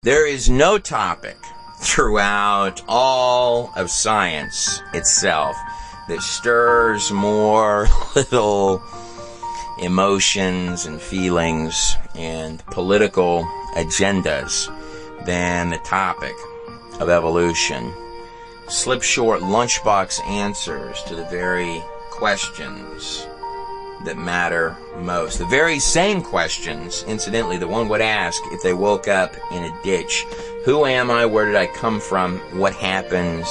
There is no topic throughout all of science itself that stirs more little emotions and feelings and political agendas than the topic of evolution. Slipshort lunchbox answers to the very questions that matter most. The very same questions, incidentally, that one would ask if they woke up in a ditch. Who am I? Where did I come from? What happens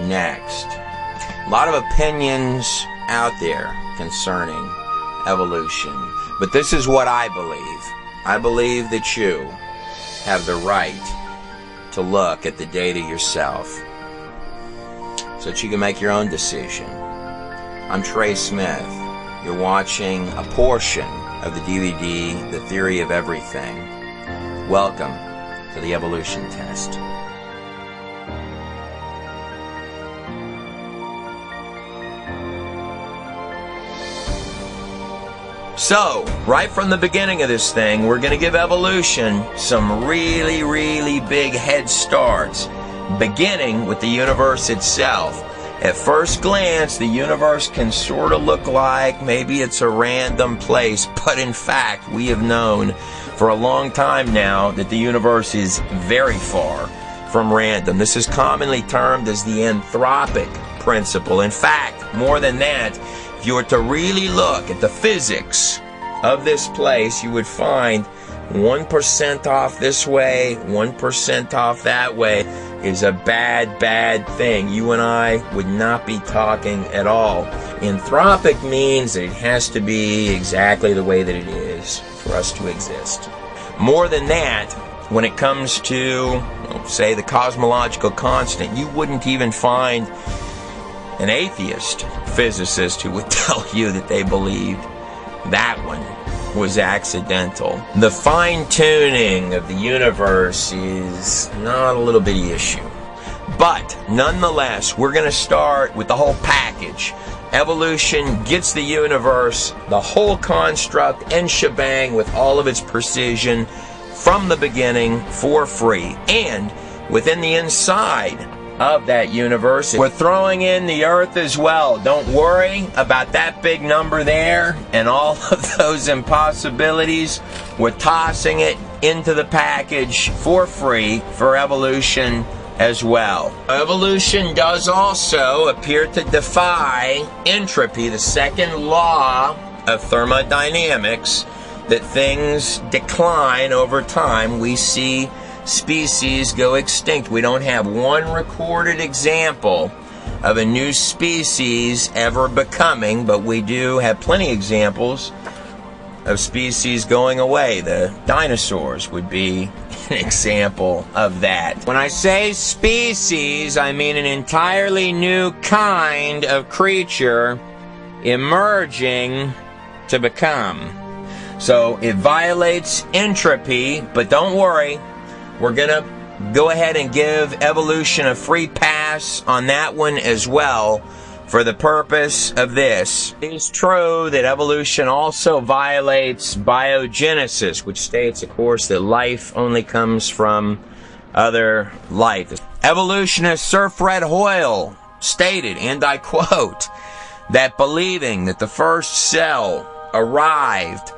next? A lot of opinions out there concerning evolution. But this is what I believe. I believe that you have the right to look at the data yourself so that you can make your own decision. I'm Trey Smith. You're watching a portion of the DVD, The Theory of Everything. Welcome to the Evolution Test. So, right from the beginning of this thing, we're going to give evolution some really big head starts, beginning with the universe itself. At first glance, the universe can sort of look like maybe it's a random place, but in fact, we have known for a long time now that the universe is very far from random. This is commonly termed as the anthropic principle. In fact, more than that, if you were to really look at the physics of this place, you would find 1% off this way, 1% off that way is a bad thing. You and I would not be talking at all. Anthropic means that it has to be exactly the way that it is for us to exist. More than that, when it comes to, say, the cosmological constant, you wouldn't even find an atheist physicist who would tell you that they believed that one was accidental. The fine-tuning of the universe is not a little bitty issue. But nonetheless, we're going to start with the whole package. Evolution gets the universe, the whole construct and shebang with all of its precision from the beginning for free. And within the inside of that universe, we're throwing in the Earth as well. Don't worry about that big number there and all of those impossibilities. We're tossing it into the package for free for evolution as well. Evolution does also appear to defy entropy, the second law of thermodynamics, that things decline over time. We see species go extinct. We don't have one recorded example of a new species ever becoming, but we do have plenty of examples of species going away. The dinosaurs would be an example of that. When I say species, I mean an entirely new kind of creature emerging to become. So it violates entropy, but don't worry. We're going to go ahead and give evolution a free pass on that one as well for the purpose of this. It is true that evolution also violates biogenesis, which states, of course, that life only comes from other life. Evolutionist Sir Fred Hoyle stated, and I quote, that believing that the first cell arrived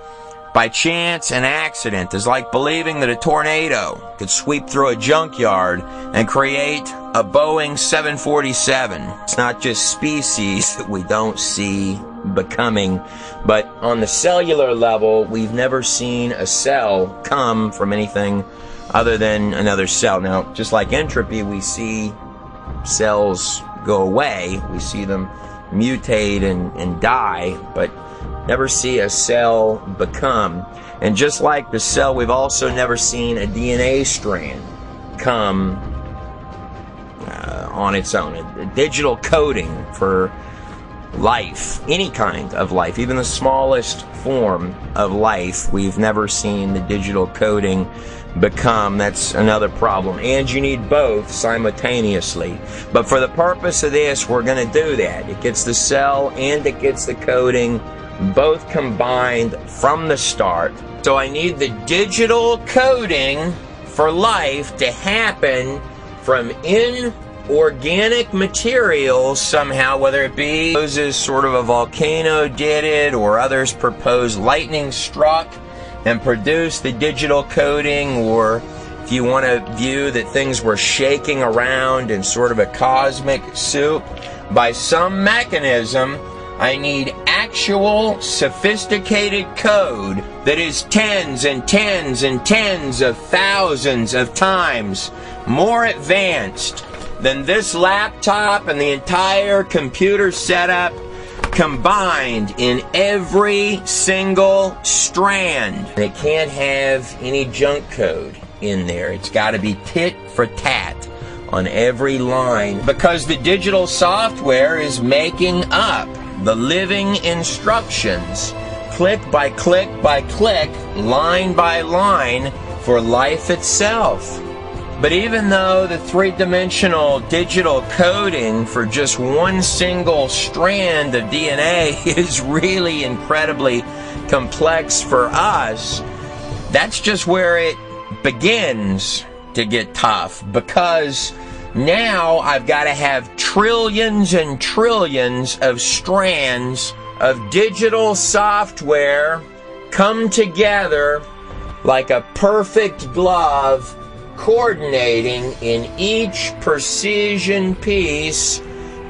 by chance and accident is like believing that a tornado could sweep through a junkyard and create a Boeing 747. It's not just species that we don't see becoming, but on the cellular level, we've never seen a cell come from anything other than another cell. Now, just like entropy, we see cells go away. We see them mutate and die, but never see a cell become. And just like the cell, we've also never seen a DNA strand come on its own. A digital coding for life, any kind of life, even the smallest form of life, we've never seen the digital coding become. That's another problem. And you need both simultaneously. But for the purpose of this, we're going to do that. It gets the cell and it gets the coding both combined from the start. So I need the digital coding for life to happen from inorganic materials somehow, whether it be as sort of a volcano did it, or others propose lightning struck and produced the digital coding, or if you want to view that things were shaking around in sort of a cosmic soup, by some mechanism, I need actual sophisticated code that is tens and tens and tens of thousands of times more advanced than this laptop and the entire computer setup combined in every single strand. It can't have any junk code in there. It's got to be tit for tat on every line, because the digital software is making up the living instructions, click by click by click, line by line, for life itself. But even though the three-dimensional digital coding for just one single strand of DNA is really incredibly complex for us, that's just where it begins to get tough, because now I've got to have trillions and trillions of strands of digital software come together like a perfect glove, coordinating in each precision piece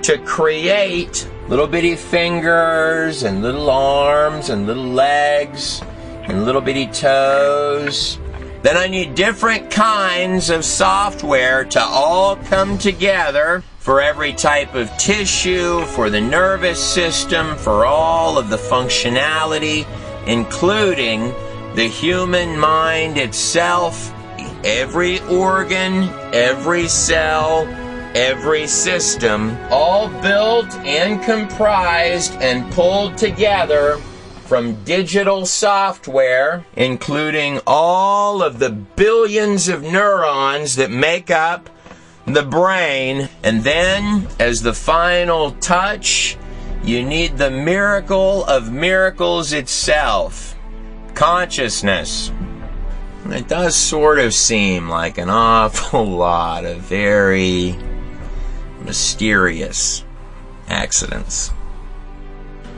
to create little bitty fingers and little arms and little legs and little bitty toes. Then I need different kinds of software to all come together for every type of tissue, for the nervous system, for all of the functionality, including the human mind itself, every organ, every cell, every system, all built and comprised and pulled together from digital software, including all of the billions of neurons that make up the brain. And then, as the final touch, you need the miracle of miracles itself, consciousness. It does sort of seem like an awful lot of very mysterious accidents.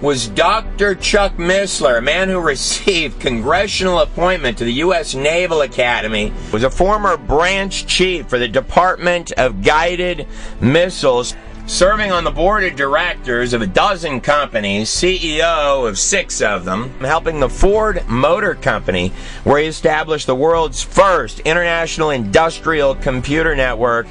Was Dr. Chuck Missler, a man who received congressional appointment to the U.S. Naval Academy, was a former branch chief for the Department of Guided Missiles, serving on the board of directors of a dozen companies, CEO of 6 of them, helping the Ford Motor Company, where he established the world's first international industrial computer network,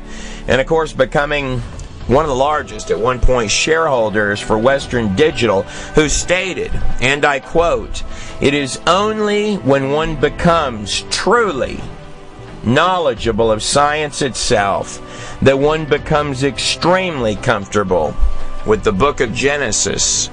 and of course becoming one of the largest, at one point, shareholders for Western Digital, who stated, and I quote, "It is only when one becomes truly knowledgeable of science itself that one becomes extremely comfortable with the book of Genesis.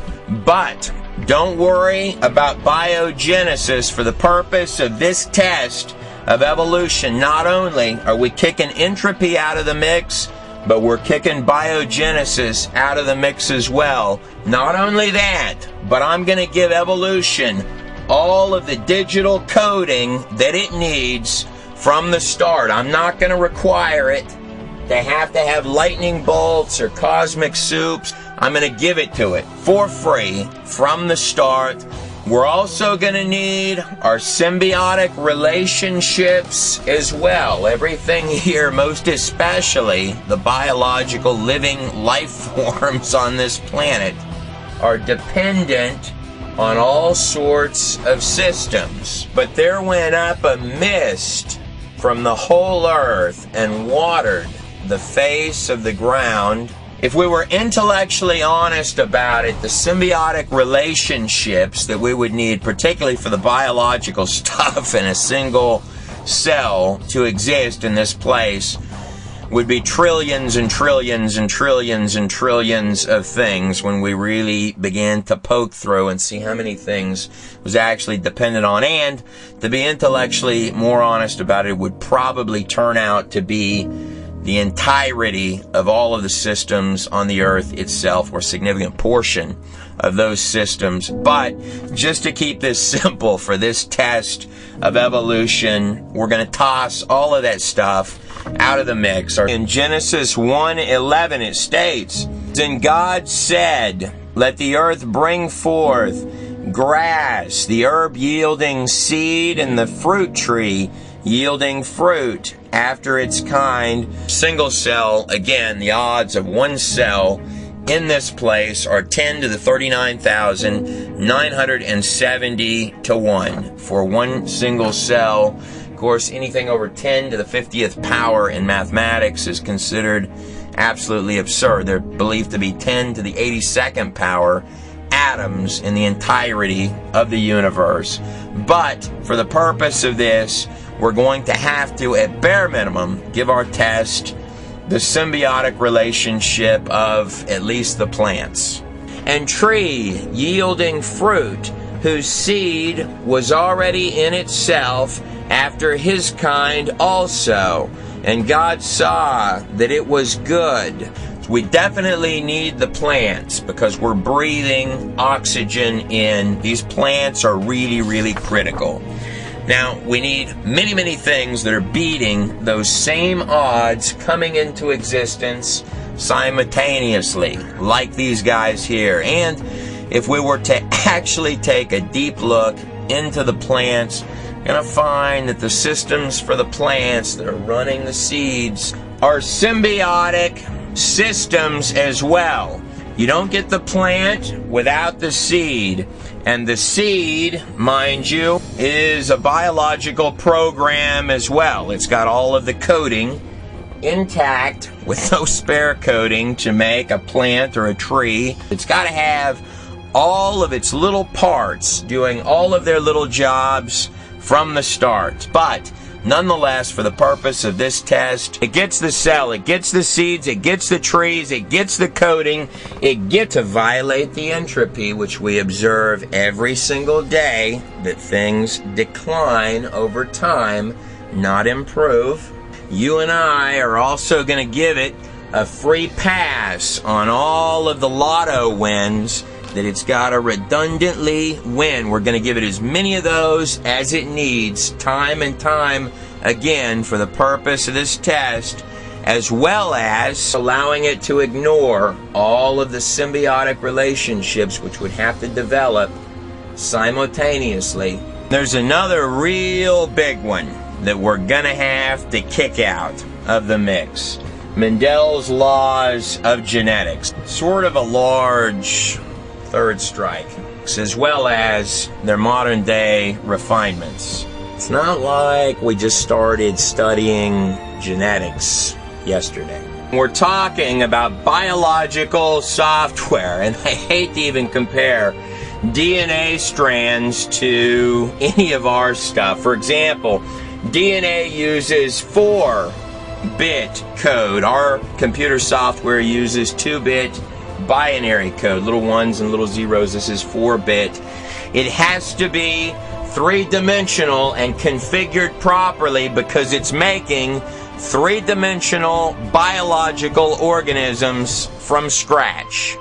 But don't worry about biogenesis for the purpose of this test of evolution. Not only are we kicking entropy out of the mix, but we're kicking biogenesis out of the mix as well. Not only that, but I'm going to give evolution all of the digital coding that it needs from the start. I'm not going to require it to have lightning bolts or cosmic soups. I'm going to give it to it for free from the start. We're also going to need our symbiotic relationships as well. Everything here, most especially the biological living life forms on this planet, are dependent on all sorts of systems. But there went up a mist from the whole earth and watered the face of the ground. If we were intellectually honest about it, the symbiotic relationships that we would need, particularly for the biological stuff in a single cell to exist in this place, would be trillions and trillions and trillions and trillions of things when we really began to poke through and see how many things was actually dependent on. And to be intellectually more honest about it, would probably turn out to be the entirety of all of the systems on the earth itself, or a significant portion of those systems. But just to keep this simple for this test of evolution, we're going to toss all of that stuff out of the mix. In Genesis 1:11 it states, "And God said, let the earth bring forth grass, the herb yielding seed, and the fruit tree yielding fruit after its kind." Single cell, again, the odds of one cell in this place are 10 to the 39,970 to 1 for one single cell. Of course, anything over 10 to the 50th power in mathematics is considered absolutely absurd. They're believed to be 10 to the 82nd power atoms in the entirety of the universe. But for the purpose of this, we're going to have to, at bare minimum, give our test the symbiotic relationship of at least the plants. "And tree yielding fruit, whose seed was already in itself after his kind also. And God saw that it was good." We definitely need the plants because we're breathing oxygen in. These plants are really, really critical. Now, we need many, many things that are beating those same odds coming into existence simultaneously, like these guys here. And if we were to actually take a deep look into the plants, you're going to find that the systems for the plants that are running the seeds are symbiotic systems as well. You don't get the plant without the seed. And the seed, mind you, is a biological program as well. It's got all of the coding intact with no spare coding to make a plant or a tree. It's got to have all of its little parts doing all of their little jobs from the start. But nonetheless, for the purpose of this test, it gets the cell, it gets the seeds, it gets the trees, it gets the coding, it gets to violate the entropy, which we observe every single day, that things decline over time, not improve. You and I are also going to give it a free pass on all of the lotto wins that it's got to redundantly win. We're going to give it as many of those as it needs, time and time again, for the purpose of this test, as well as allowing it to ignore all of the symbiotic relationships which would have to develop simultaneously. There's another real big one that we're going to have to kick out of the mix. Mendel's laws of genetics. Sort of a large third strike, as well as their modern day refinements. It's not like we just started studying genetics yesterday. We're talking about biological software, and I hate to even compare DNA strands to any of our stuff. For example, DNA uses 4-bit code. Our computer software uses 2-bit binary code, little ones and little zeros. This is 4-bit. It has to be 3-dimensional and configured properly because it's making 3-dimensional biological organisms from scratch.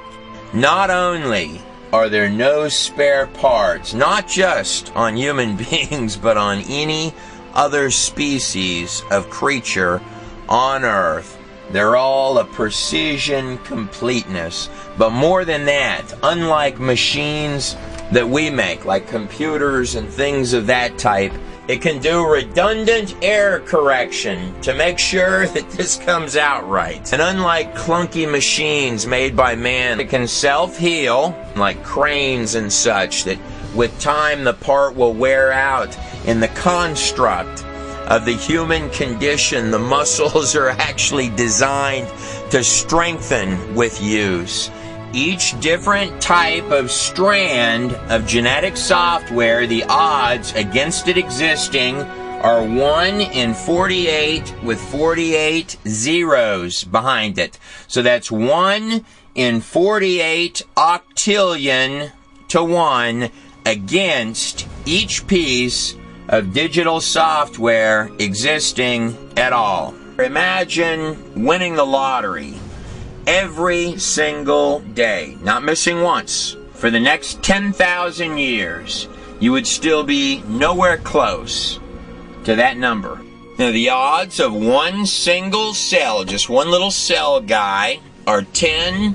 Not only are there no spare parts, not just on human beings, but on any other species of creature on Earth, they're all a precision completeness. But more than that, unlike machines that we make, like computers and things of that type, it can do redundant error correction to make sure that this comes out right. And unlike clunky machines made by man, it can self-heal, like cranes and such, that with time the part will wear out. In the construct of the human condition, the muscles are actually designed to strengthen with use. Each different type of strand of genetic software, the odds against it existing are 1 in 48 with 48 zeros behind it. So that's 1 in 48 octillion to 1 against each piece of digital software existing at all. Imagine winning the lottery every single day, not missing once. For the next 10,000 years, you would still be nowhere close to that number. Now, the odds of one single cell, just one little cell guy, are 10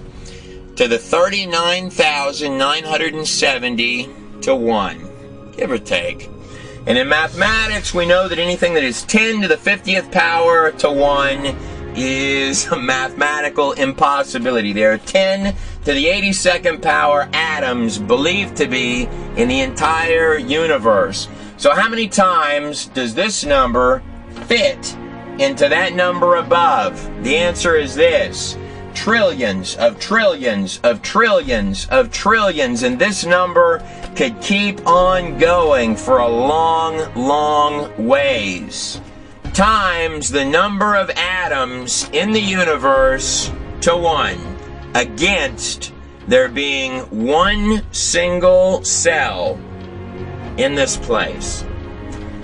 to the 39,970 to 1, give or take. And in mathematics, we know that anything that is 10 to the 50th power to 1 is a mathematical impossibility. There are 10 to the 82nd power atoms believed to be in the entire universe. So how many times does this number fit into that number above? The answer is this: trillions of trillions of trillions of trillions. And this number could keep on going for a long, long ways. Times the number of atoms in the universe to 1, against there being one single cell in this place.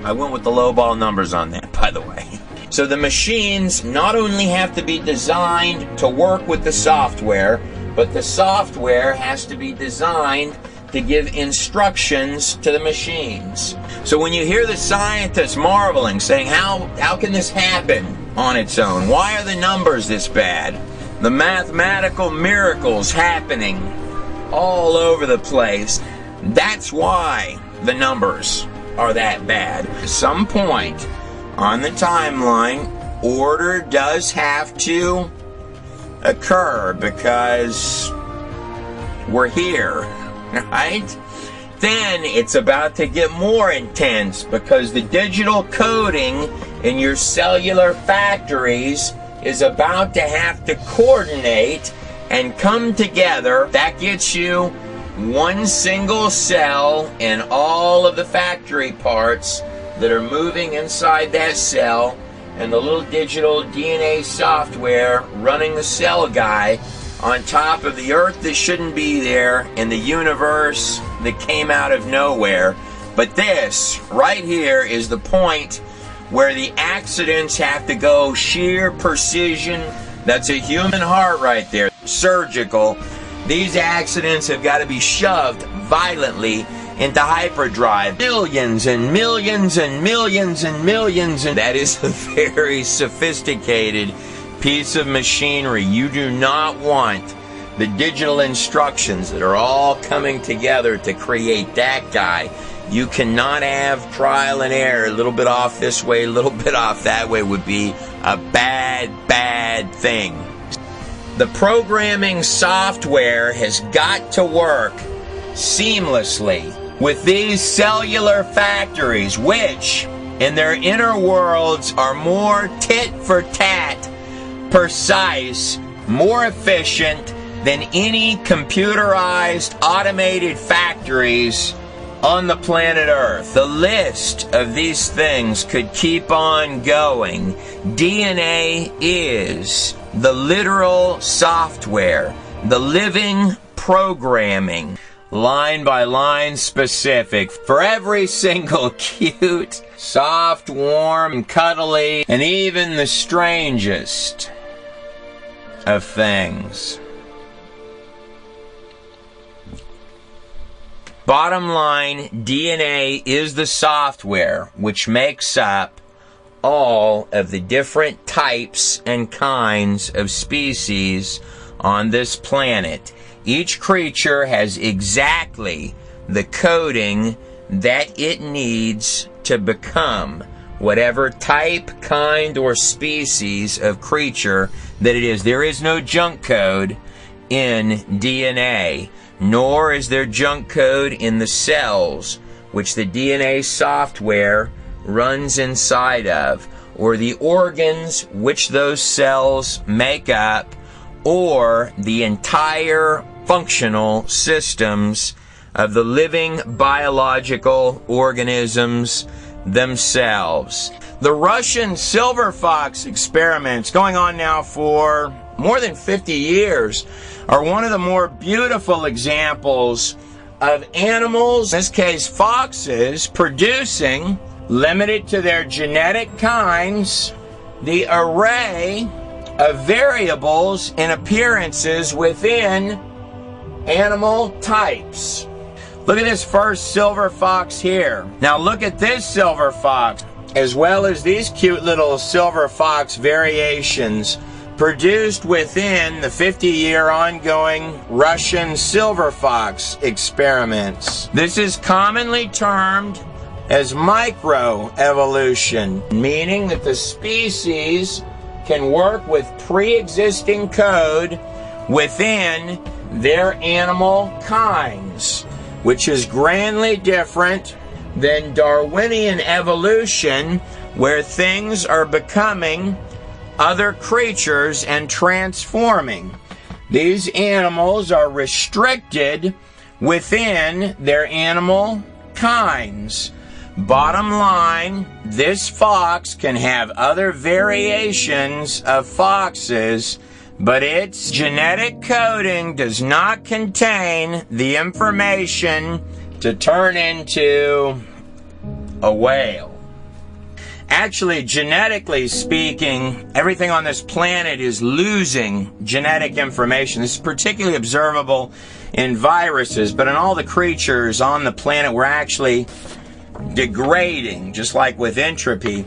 I went with the lowball numbers on that, by the way. So the machines not only have to be designed to work with the software, but the software has to be designed to give instructions to the machines. So when you hear the scientists marveling, saying, how can this happen on its own? Why are the numbers this bad? The mathematical miracles happening all over the place. That's why the numbers are that bad. At some point on the timeline, order does have to occur because we're here, right? Then it's about to get more intense because the digital coding in your cellular factories is about to have to coordinate and come together. That gets you one single cell and all of the factory parts that are moving inside that cell, and the little digital DNA software running the cell guy on top of the earth that shouldn't be there and the universe that came out of nowhere. But this right here is the point where the accidents have to go sheer precision. That's a human heart right there, surgical. These accidents have got to be shoved violently into hyperdrive. Millions and millions and millions and millions. And that is a very sophisticated piece of machinery. You do not want the digital instructions that are all coming together to create that guy. You cannot have trial and error. A little bit off this way, a little bit off that way would be a bad, bad thing. The programming software has got to work seamlessly with these cellular factories, which in their inner worlds are more tit for tat precise, more efficient than any computerized automated factories on the planet Earth. The list of these things could keep on going. DNA is the literal software, the living programming, line by line specific for every single cute, soft, warm, cuddly, and even the strangest of things. Bottom line, DNA is the software which makes up all of the different types and kinds of species on this planet. Each creature has exactly the coding that it needs to become whatever type, kind, or species of creature that it is. There is no junk code in DNA, nor is there junk code in the cells which the DNA software runs inside of, or the organs which those cells make up, or the entire functional systems of the living biological organisms themselves. The Russian silver fox experiments, going on now for more than 50 years, are one of the more beautiful examples of animals, in this case foxes, producing, limited to their genetic kinds, the array of variables and appearances within animal types. Look at this first silver fox here. Now look at this silver fox, as well as these cute little silver fox variations produced within the 50-year ongoing Russian silver fox experiments. This is commonly termed as microevolution, meaning that the species can work with pre-existing code within their animal kinds, which is grandly different than Darwinian evolution, where things are becoming other creatures and transforming. These animals are restricted within their animal kinds. Bottom line, this fox can have other variations of foxes, but its genetic coding does not contain the information to turn into a whale. Actually, genetically speaking, everything on this planet is losing genetic information. This is particularly observable in viruses, but in all the creatures on the planet, we're actually degrading, just like with entropy,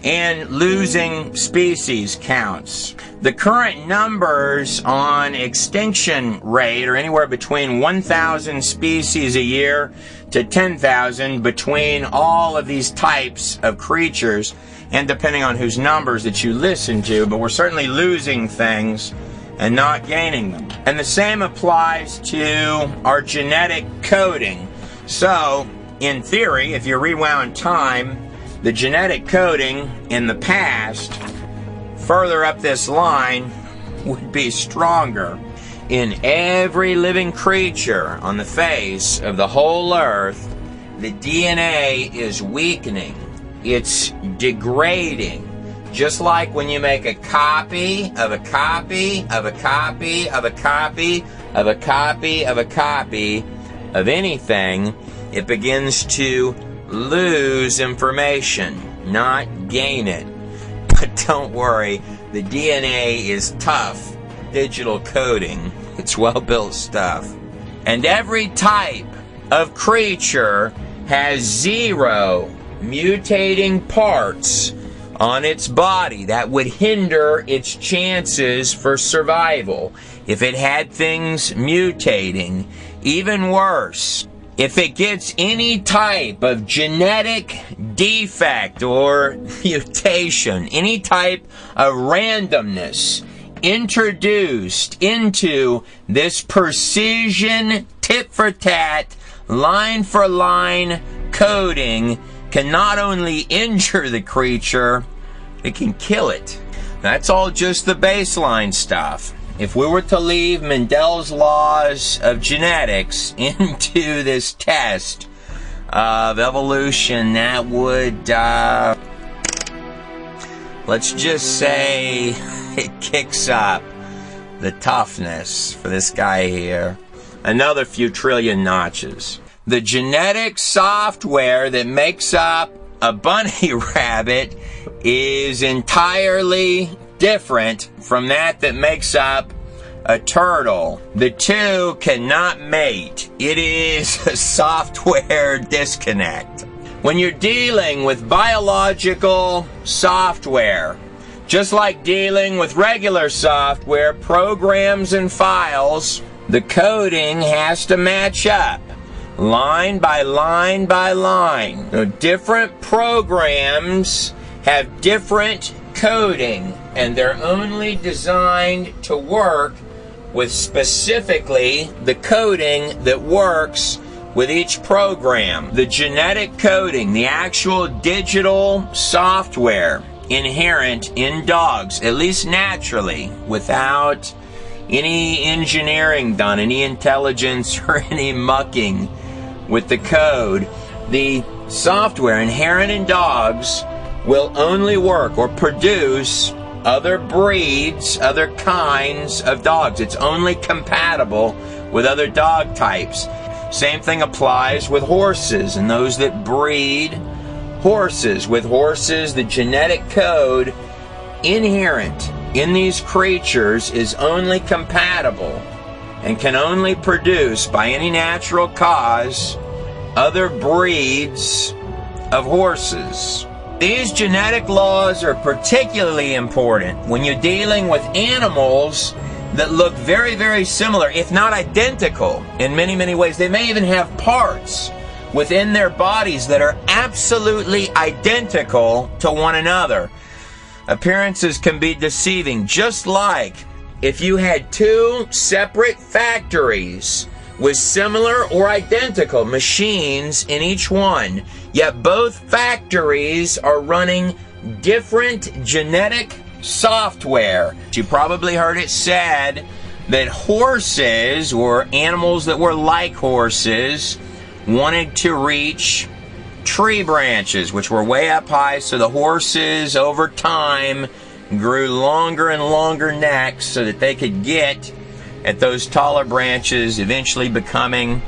and losing species counts. The current numbers on extinction rate are anywhere between 1,000 species a year to 10,000 between all of these types of creatures, and depending on whose numbers that you listen to, but we're certainly losing things and not gaining them. And the same applies to our genetic coding. So, in theory, if you rewound time, the genetic coding in the past, further up this line, would be stronger. In every living creature on the face of the whole earth, the DNA is weakening. It's degrading. Just like when you make a copy of a copy of a copy of a copy of a copy of a copy of anything, it begins to lose information, not gain it. But don't worry, the DNA is tough digital coding. It's well-built stuff. And every type of creature has 0 mutating parts on its body that would hinder its chances for survival if it had things mutating. Even worse, if it gets any type of genetic defect or mutation, any type of randomness introduced into this precision, tit-for-tat, line-for-line coding, can not only injure the creature, it can kill it. That's all just the baseline stuff. If we were to leave Mendel's laws of genetics into this test of evolution, that would, let's just say it kicks up the toughness for this guy here another few trillion notches. The genetic software that makes up a bunny rabbit is entirely different from that makes up a turtle. The two cannot mate. It is a software disconnect. When you're dealing with biological software, just like dealing with regular software, programs and files, the coding has to match up, line by line by line. Now, different programs have different coding, and they're only designed to work with specifically the coding that works with each program. The genetic coding, the actual digital software inherent in dogs, at least naturally, without any engineering done, any intelligence or any mucking with the code, the software inherent in dogs will only work or produce other breeds, other kinds of dogs. It's only compatible with other dog types. Same thing applies with horses and those that breed horses. With horses, the genetic code inherent in these creatures is only compatible and can only produce by any natural cause other breeds of horses. These genetic laws are particularly important when you're dealing with animals that look very, very similar, if not identical, in many, many ways. They may even have parts within their bodies that are absolutely identical to one another. Appearances can be deceiving, just like if you had two separate factories with similar or identical machines in each one, yet both factories are running different genetic software. You probably heard it said that horses, or animals that were like horses, wanted to reach tree branches, which were way up high, so the horses over time grew longer and longer necks so that they could get at those taller branches, eventually becoming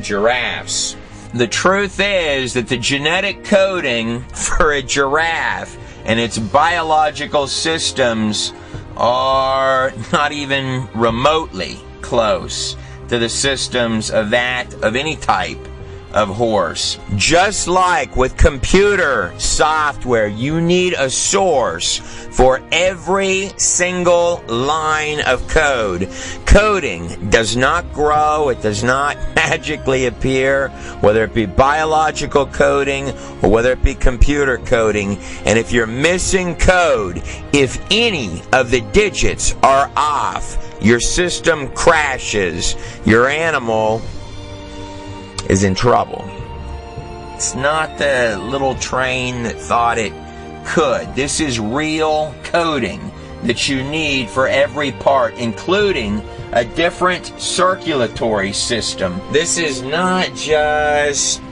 giraffes. The truth is that the genetic coding for a giraffe and its biological systems are not even remotely close to the systems of that of any type of horse. Just like with computer software, you need a source for every single line of code. Coding does not grow, it does not magically appear, whether it be biological coding or whether it be computer coding. And if you're missing code, if any of the digits are off, your system crashes, your animal is in trouble. It's not the little train that thought it could. This is real coding that you need for every part, including a different circulatory system. This is not just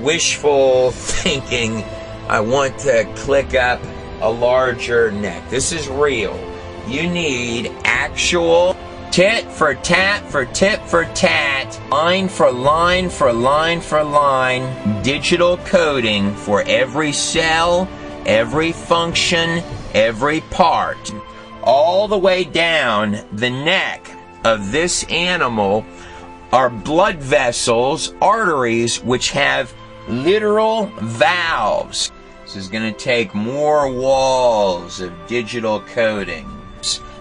wishful thinking, I want to click up a larger neck. This is real. You need actual tit for tat for tit for tat, line for line for line for line, digital coding for every cell, every function, every part. All the way down the neck of this animal are blood vessels, arteries, which have literal valves. This is going to take more walls of digital coding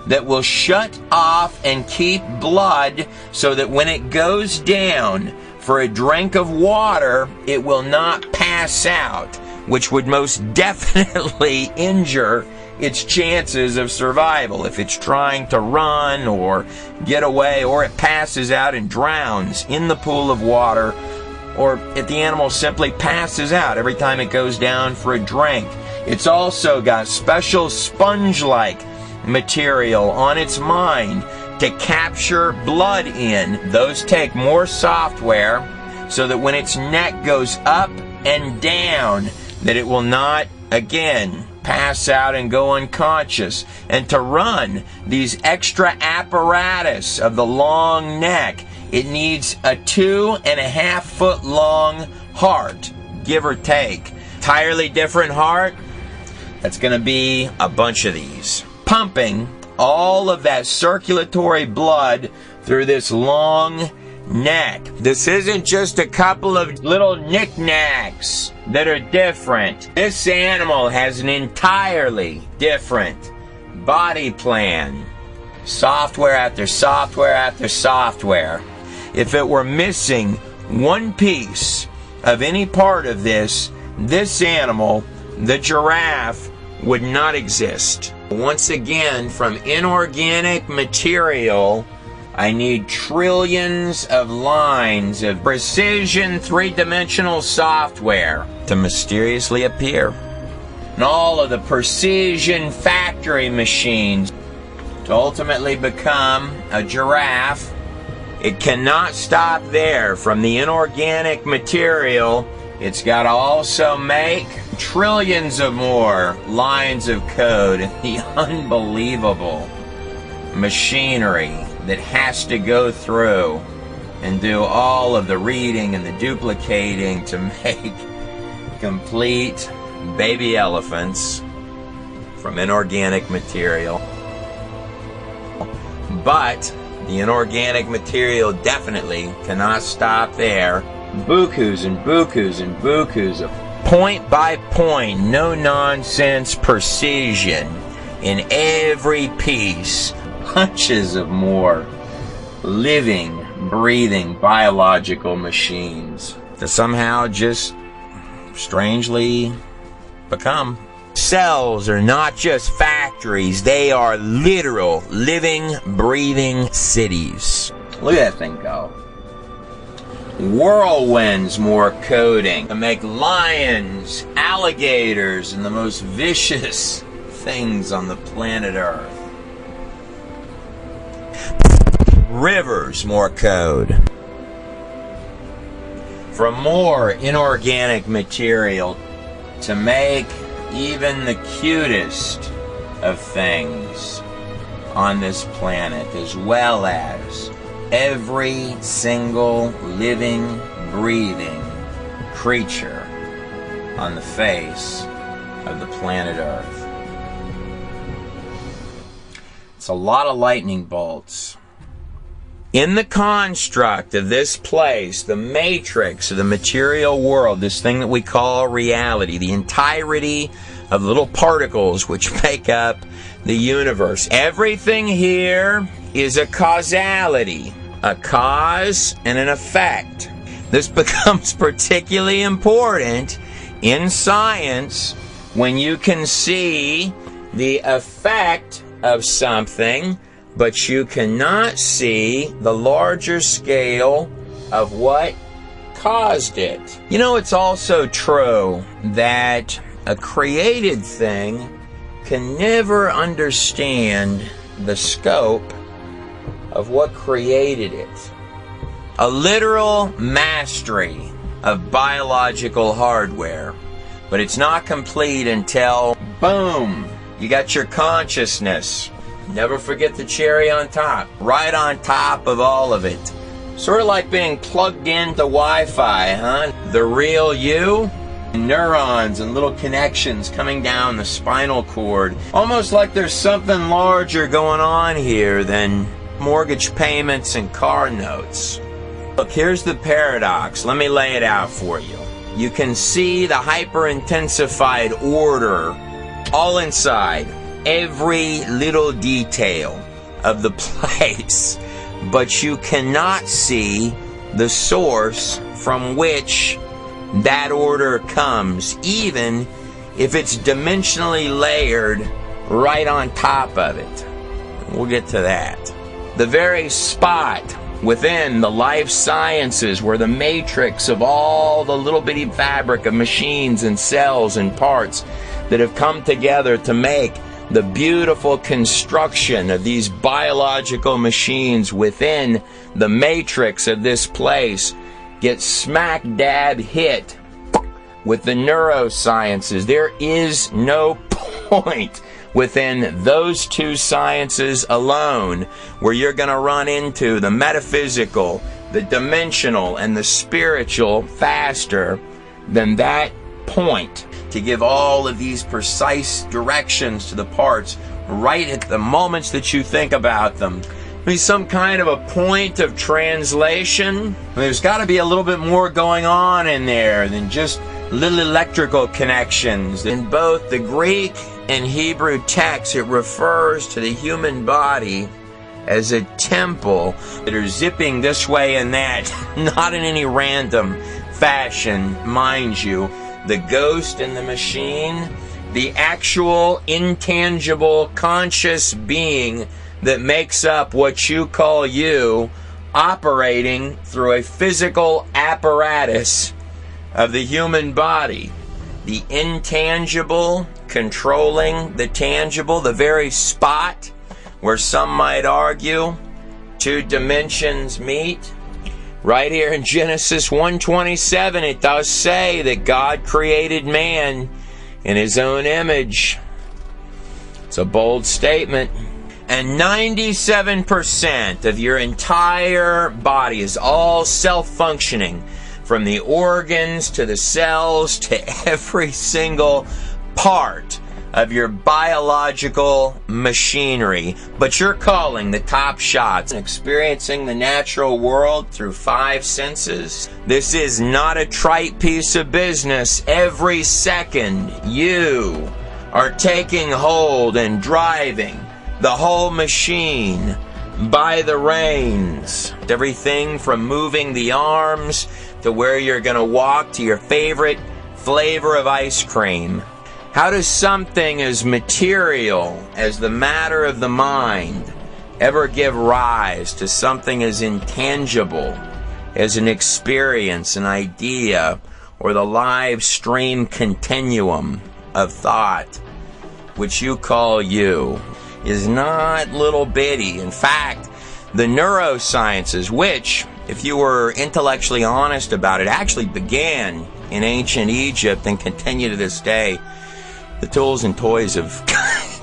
that will shut off and keep blood so that when it goes down for a drink of water, it will not pass out, which would most definitely injure its chances of survival if it's trying to run or get away, or it passes out and drowns in the pool of water, or if the animal simply passes out every time it goes down for a drink. It's also got special sponge-like material on its mind to capture blood in. Those take more software so that when its neck goes up and down, that it will not, again, pass out and go unconscious. And to run these extra apparatus of the long neck, it needs a 2.5 foot long heart, give or take. Entirely different heart, that's going to be a bunch of these, pumping all of that circulatory blood through this long neck. This isn't just a couple of little knickknacks that are different. This animal has an entirely different body plan. Software after software after software. If it were missing one piece of any part of this animal, the giraffe, would not exist. Once again, from inorganic material, I need trillions of lines of precision three-dimensional software to mysteriously appear. And all of the precision factory machines to ultimately become a giraffe. It cannot stop there. From the inorganic material, it's got to also make trillions of more lines of code and the unbelievable machinery that has to go through and do all of the reading and the duplicating to make complete baby elephants from inorganic material. But the inorganic material definitely cannot stop there. Bukus and bukus and bukus of point by point, no nonsense precision in every piece. Bunches of more living, breathing, biological machines to somehow just strangely become. Cells are not just factories, they are literal, living, breathing cities. Look at that thing go. Whirlwinds more coding to make lions, alligators, and the most vicious things on the planet Earth. Rivers more code. From more inorganic material to make even the cutest of things on this planet, as well as every single living, breathing creature on the face of the planet Earth. It's a lot of lightning bolts. In the construct of this place, the matrix of the material world, this thing that we call reality, the entirety of little particles which make up the universe, everything here is a causality, a cause and an effect. This becomes particularly important in science when you can see the effect of something, but you cannot see the larger scale of what caused it. You know, it's also true that a created thing can never understand the scope of what created it. A literal mastery of biological hardware, but it's not complete until, boom, you got your consciousness. Never forget the cherry on top, right on top of all of it. Sort of like being plugged into Wi-Fi, huh? The real you, neurons and little connections coming down the spinal cord. Almost like there's something larger going on here than mortgage payments and car notes. Look, here's the paradox. Let me lay it out for you. You can see the hyper-intensified order all inside every little detail of the place, but you cannot see the source from which that order comes, even if it's dimensionally layered right on top of it. We'll get to that. The very spot within the life sciences where the matrix of all the little bitty fabric of machines and cells and parts that have come together to make the beautiful construction of these biological machines within the matrix of this place get smack dab hit with the neurosciences. There is no point within those two sciences alone where you're going to run into the metaphysical, the dimensional, and the spiritual faster than that point to give all of these precise directions to the parts right at the moments that you think about them. There's some kind of a point of translation. There's got to be a little bit more going on in there than just little electrical connections. In both the Greek and Hebrew texts, it refers to the human body as a temple that are zipping this way and that, not in any random fashion, mind you. The ghost in the machine, the actual intangible conscious being that makes up what you call you, operating through a physical apparatus of the human body. The intangible controlling the tangible, the very spot where some might argue two dimensions meet. Right here in Genesis 1:27, it does say that God created man in his own image. It's a bold statement. And 97% of your entire body is all self-functioning, from the organs to the cells to every single part of your biological machinery, but you're calling the top shots, experiencing the natural world through 5 senses. This is not a trite piece of business. Every second you are taking hold and driving the whole machine by the reins. Everything from moving the arms to where you're going to walk to your favorite flavor of ice cream. How does something as material as the matter of the mind ever give rise to something as intangible as an experience, an idea, or the live stream continuum of thought, which you call you, is not little bitty. In fact, the neurosciences, which, if you were intellectually honest about it, actually began in ancient Egypt and continue to this day. The tools and toys have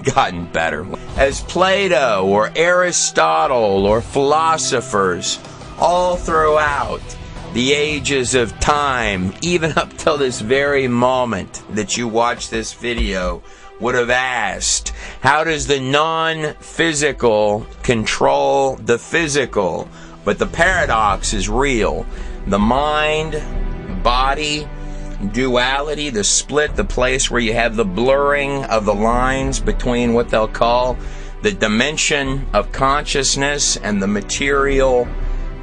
gotten better. As Plato or Aristotle or philosophers all throughout the ages of time, even up till this very moment that you watch this video, would have asked, how does the non-physical control the physical? But the paradox is real. The mind, body, duality, the split, the place where you have the blurring of the lines between what they'll call the dimension of consciousness and the material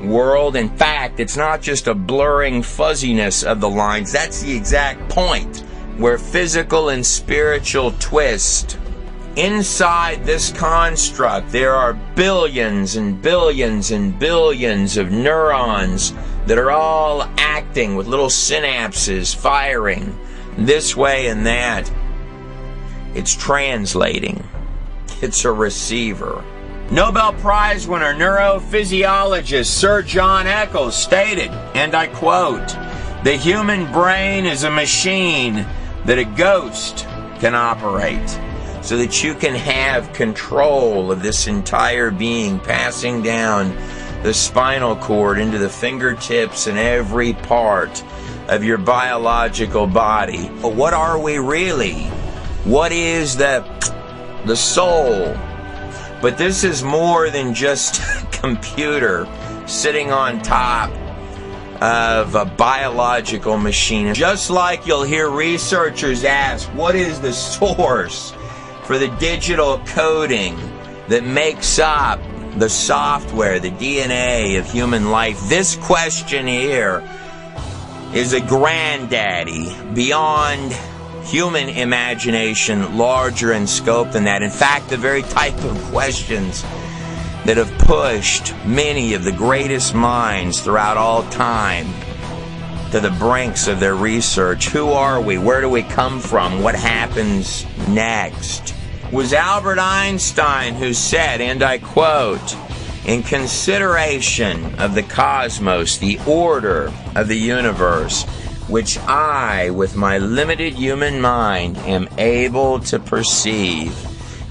world. In fact, it's not just a blurring fuzziness of the lines. That's the exact point where physical and spiritual twist. Inside this construct, there are billions and billions and billions of neurons that are all acting with little synapses firing this way and that. It's translating. It's a receiver. Nobel Prize winner neurophysiologist Sir John Eccles stated, and I quote, "The human brain is a machine that a ghost can operate," so that you can have control of this entire being, passing down the spinal cord into the fingertips and every part of your biological body. But what are we really? What is the soul? But this is more than just a computer sitting on top of a biological machine. Just like you'll hear researchers ask, what is the source for the digital coding that makes up the software, the DNA of human life? This question here is a granddaddy beyond human imagination, larger in scope than that. In fact, the very type of questions that have pushed many of the greatest minds throughout all time to the brinks of their research. Who are we? Where do we come from? What happens next? It was Albert Einstein who said, and I quote, "In consideration of the cosmos, the order of the universe, which I, with my limited human mind, am able to perceive,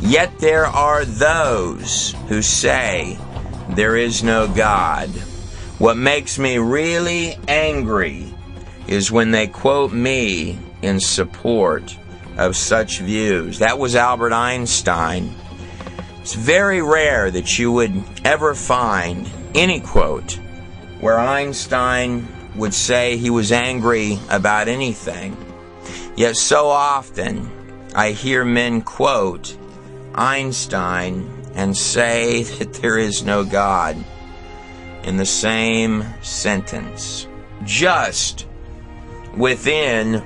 yet there are those who say there is no God. What makes me really angry is when they quote me in support of such views." That was Albert Einstein. It's very rare that you would ever find any quote where Einstein would say he was angry about anything. Yet so often I hear men quote Einstein and say that there is no God in the same sentence. Just within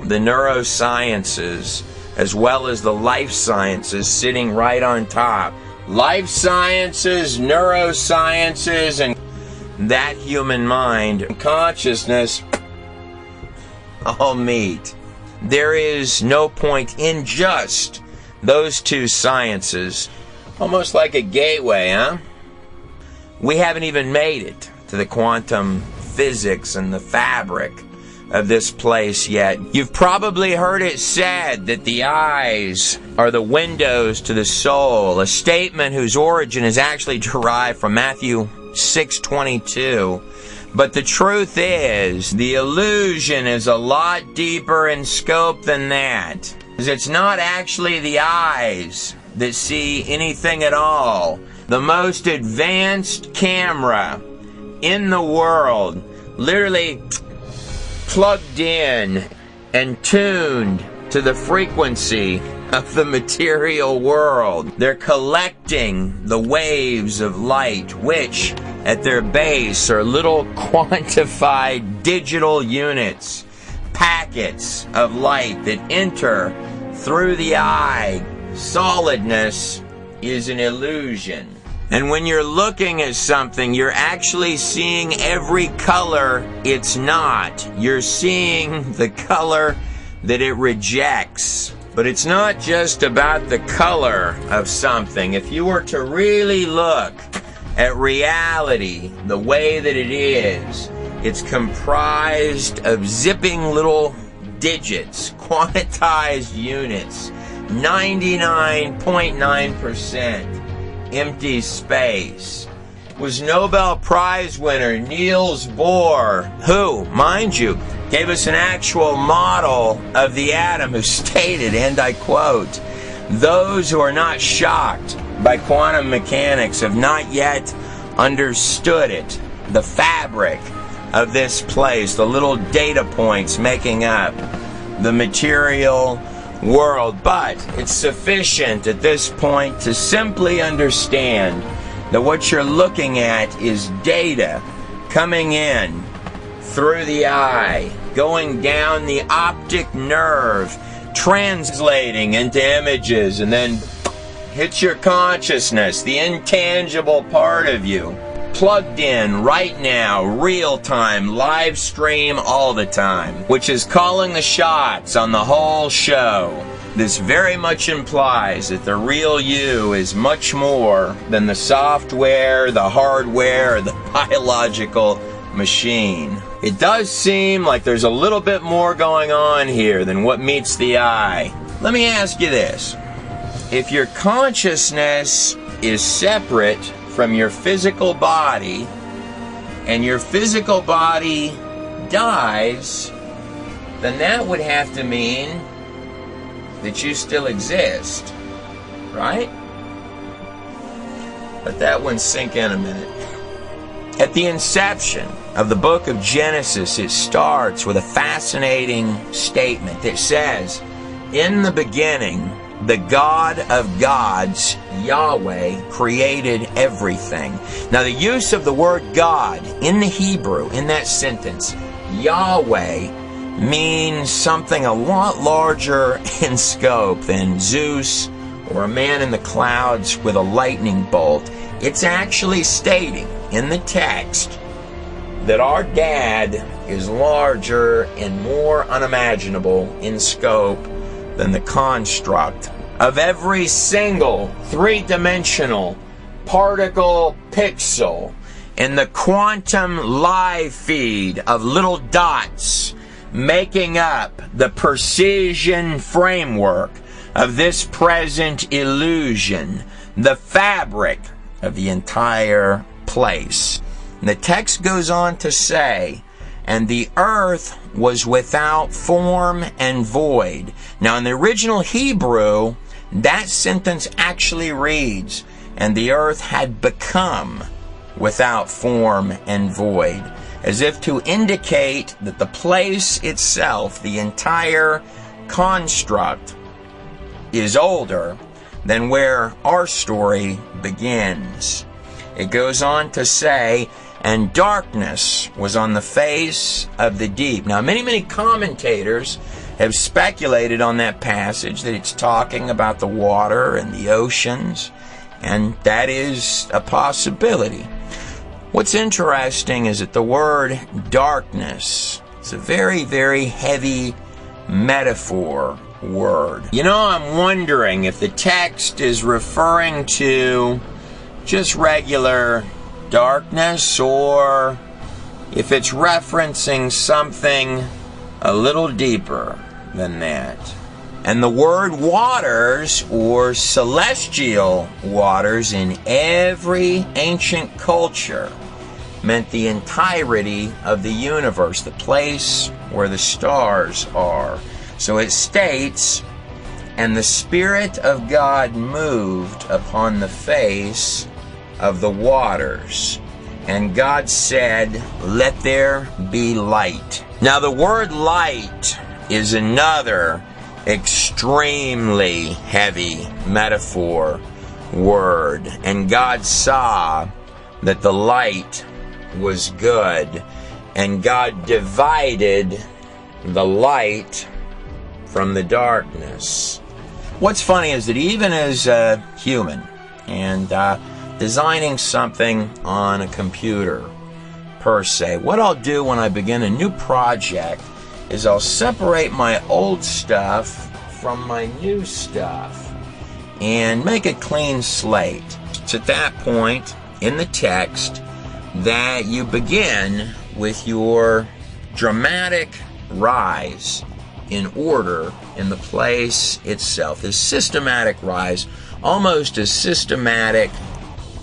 the neurosciences as well as the life sciences sitting right on top. Life sciences, neurosciences, and that human mind and consciousness all meet. There is no point in just those two sciences. Almost like a gateway, huh? We haven't even made it to the quantum physics and the fabric of this place yet. You've probably heard it said that the eyes are the windows to the soul, a statement whose origin is actually derived from Matthew 6:22. But the truth is, the illusion is a lot deeper in scope than that. It's not actually the eyes that see anything at all. The most advanced camera in the world, literally plugged in and tuned to the frequency of the material world. They're collecting the waves of light, which at their base are little quantified digital units, packets of light that enter through the eye. Solidness is an illusion. And when you're looking at something, you're actually seeing every color it's not. You're seeing the color that it rejects. But it's not just about the color of something. If you were to really look at reality the way that it is, it's comprised of zipping little digits, quantized units, 99.9% empty space. Was Nobel Prize winner Niels Bohr, who, mind you, gave us an actual model of the atom, who stated, and I quote, "Those who are not shocked by quantum mechanics have not yet understood it, the fabric of this place, the little data points making up the material world." But it's sufficient at this point to simply understand that what you're looking at is data coming in through the eye, going down the optic nerve, translating into images, and then hits your consciousness, the intangible part of you, plugged in right now, real time, live stream all the time, which is calling the shots on the whole show. This very much implies that the real you is much more than the software, the hardware, or the biological machine. It does seem like there's a little bit more going on here than what meets the eye. Let me ask you this. If your consciousness is separate from your physical body, and your physical body dies, then that would have to mean that you still exist, right? Let that one sink in a minute. At the inception of the book of Genesis, it starts with a fascinating statement that says, "In the beginning, the God of gods, Yahweh, created everything." Now, the use of the word God in the Hebrew, in that sentence, Yahweh, means something a lot larger in scope than Zeus or a man in the clouds with a lightning bolt. It's actually stating in the text that our dad is larger and more unimaginable in scope than the construct of every single three-dimensional particle pixel in the quantum live feed of little dots making up the precision framework of this present illusion, the fabric of the entire place. And the text goes on to say, "And the earth was without form and void." Now, in the original Hebrew, that sentence actually reads, "And the earth had become without form and void," as if to indicate that the place itself, the entire construct, is older than where our story begins. It goes on to say, "And darkness was on the face of the deep." Now, many commentators have speculated on that passage that it's talking about the water and the oceans, and that is a possibility. What's interesting is that the word darkness is a very, very heavy metaphor word. You know, I'm wondering if the text is referring to just regular darkness, or if it's referencing something a little deeper than that. And the word waters, or celestial waters, in every ancient culture meant the entirety of the universe, the place where the stars are. So it states And the Spirit of God moved upon the face of the waters. And God said, let there be light. Now the word light is another extremely heavy metaphor word. And God saw that the light was good. And God divided the light from the darkness. What's funny is that even as a human and designing something on a computer per se, what I'll do when I begin a new project is I'll separate my old stuff from my new stuff and make a clean slate. It's at that point in the text that you begin with your dramatic rise in order in the place itself. This systematic rise, almost as systematic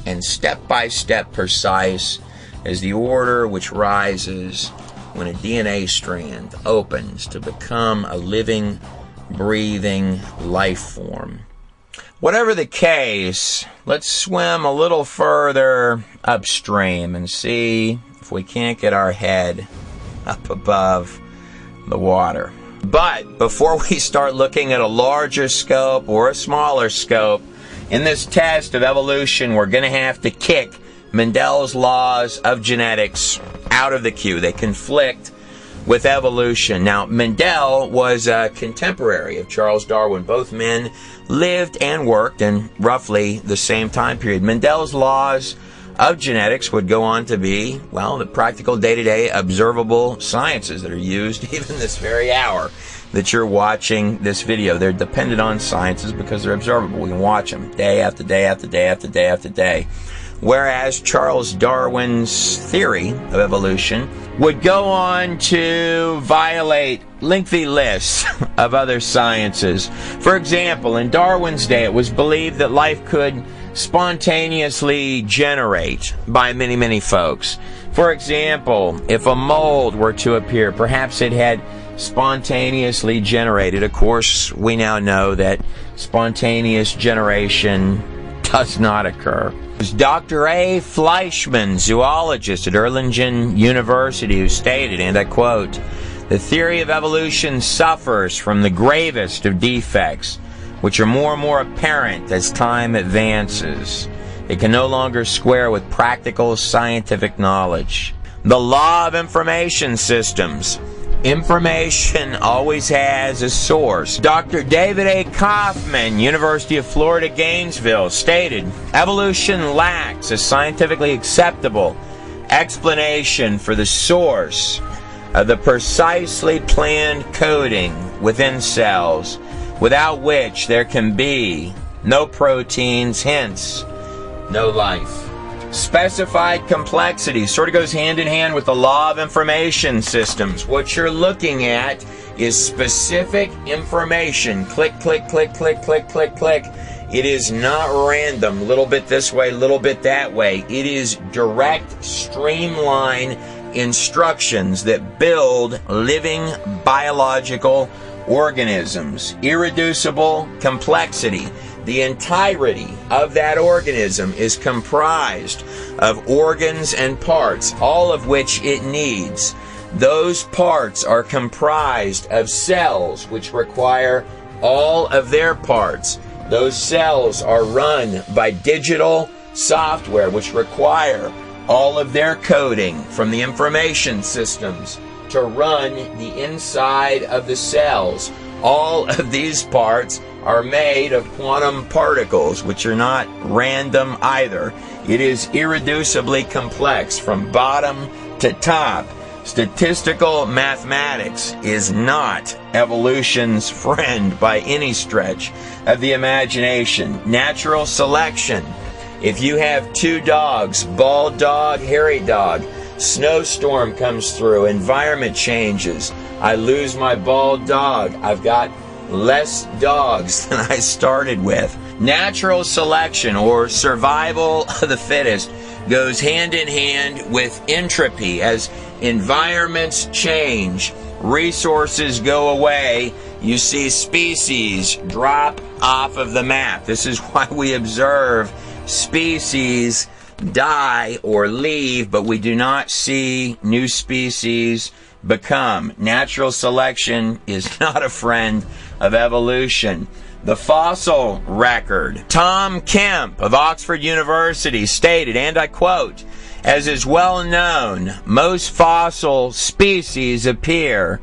and step-by-step precise as the order which rises when a DNA strand opens to become a living, breathing life form. Whatever the case, let's swim a little further upstream and see if we can't get our head up above the water. But before we start looking at a larger scope or a smaller scope, in this test of evolution, we're going to have to kick Mendel's laws of genetics out of the queue. They conflict with evolution. Now, Mendel was a contemporary of Charles Darwin. Both men lived and worked in roughly the same time period. Mendel's laws of genetics would go on to be, well, the practical day-to-day observable sciences that are used even this very hour that you're watching this video. They're dependent on sciences because they're observable. We can watch them day after day after day after day after day. Whereas Charles Darwin's theory of evolution would go on to violate lengthy lists of other sciences. For example, in Darwin's day, it was believed that life could spontaneously generate by many, many folks. For example, if a mold were to appear, perhaps it had spontaneously generated. Of course, we now know that spontaneous generation does not occur. It was Dr. A. Fleischmann, zoologist at Erlangen University, who stated, and I quote, "The theory of evolution suffers from the gravest of defects, which are more and more apparent as time advances. It can no longer square with practical scientific knowledge. The law of information systems. Information always has a source." Dr. David A. Kaufman, University of Florida, Gainesville, stated, "Evolution lacks a scientifically acceptable explanation for the source of the precisely planned coding within cells, without which there can be no proteins, hence no life." Specified complexity sort of goes hand in hand with the law of information systems. What you're looking at is specific information. Click, click, click, click, click, click, click. It is not random, a little bit this way, a little bit that way. It is direct, streamlined instructions that build living biological organisms. Irreducible complexity. The entirety of that organism is comprised of organs and parts, all of which it needs. Those parts are comprised of cells, which require all of their parts. Those cells are run by digital software, which require all of their coding from the information systems to run the inside of the cells. All of these parts are made of quantum particles, which are not random either. It is irreducibly complex from bottom to top. Statistical mathematics is not evolution's friend by any stretch of the imagination. Natural selection. If you have two dogs, bald dog, hairy dog, snowstorm comes through, environment changes, I lose my bald dog, I've got less dogs than I started with. Natural selection, or survival of the fittest, goes hand in hand with entropy. As environments change, resources go away, you see species drop off of the map. This is why we observe species die or leave, but we do not see new species become. Natural selection is not a friend of evolution. The fossil record. Tom Kemp of Oxford University stated, and I quote, "As is well known, most fossil species appear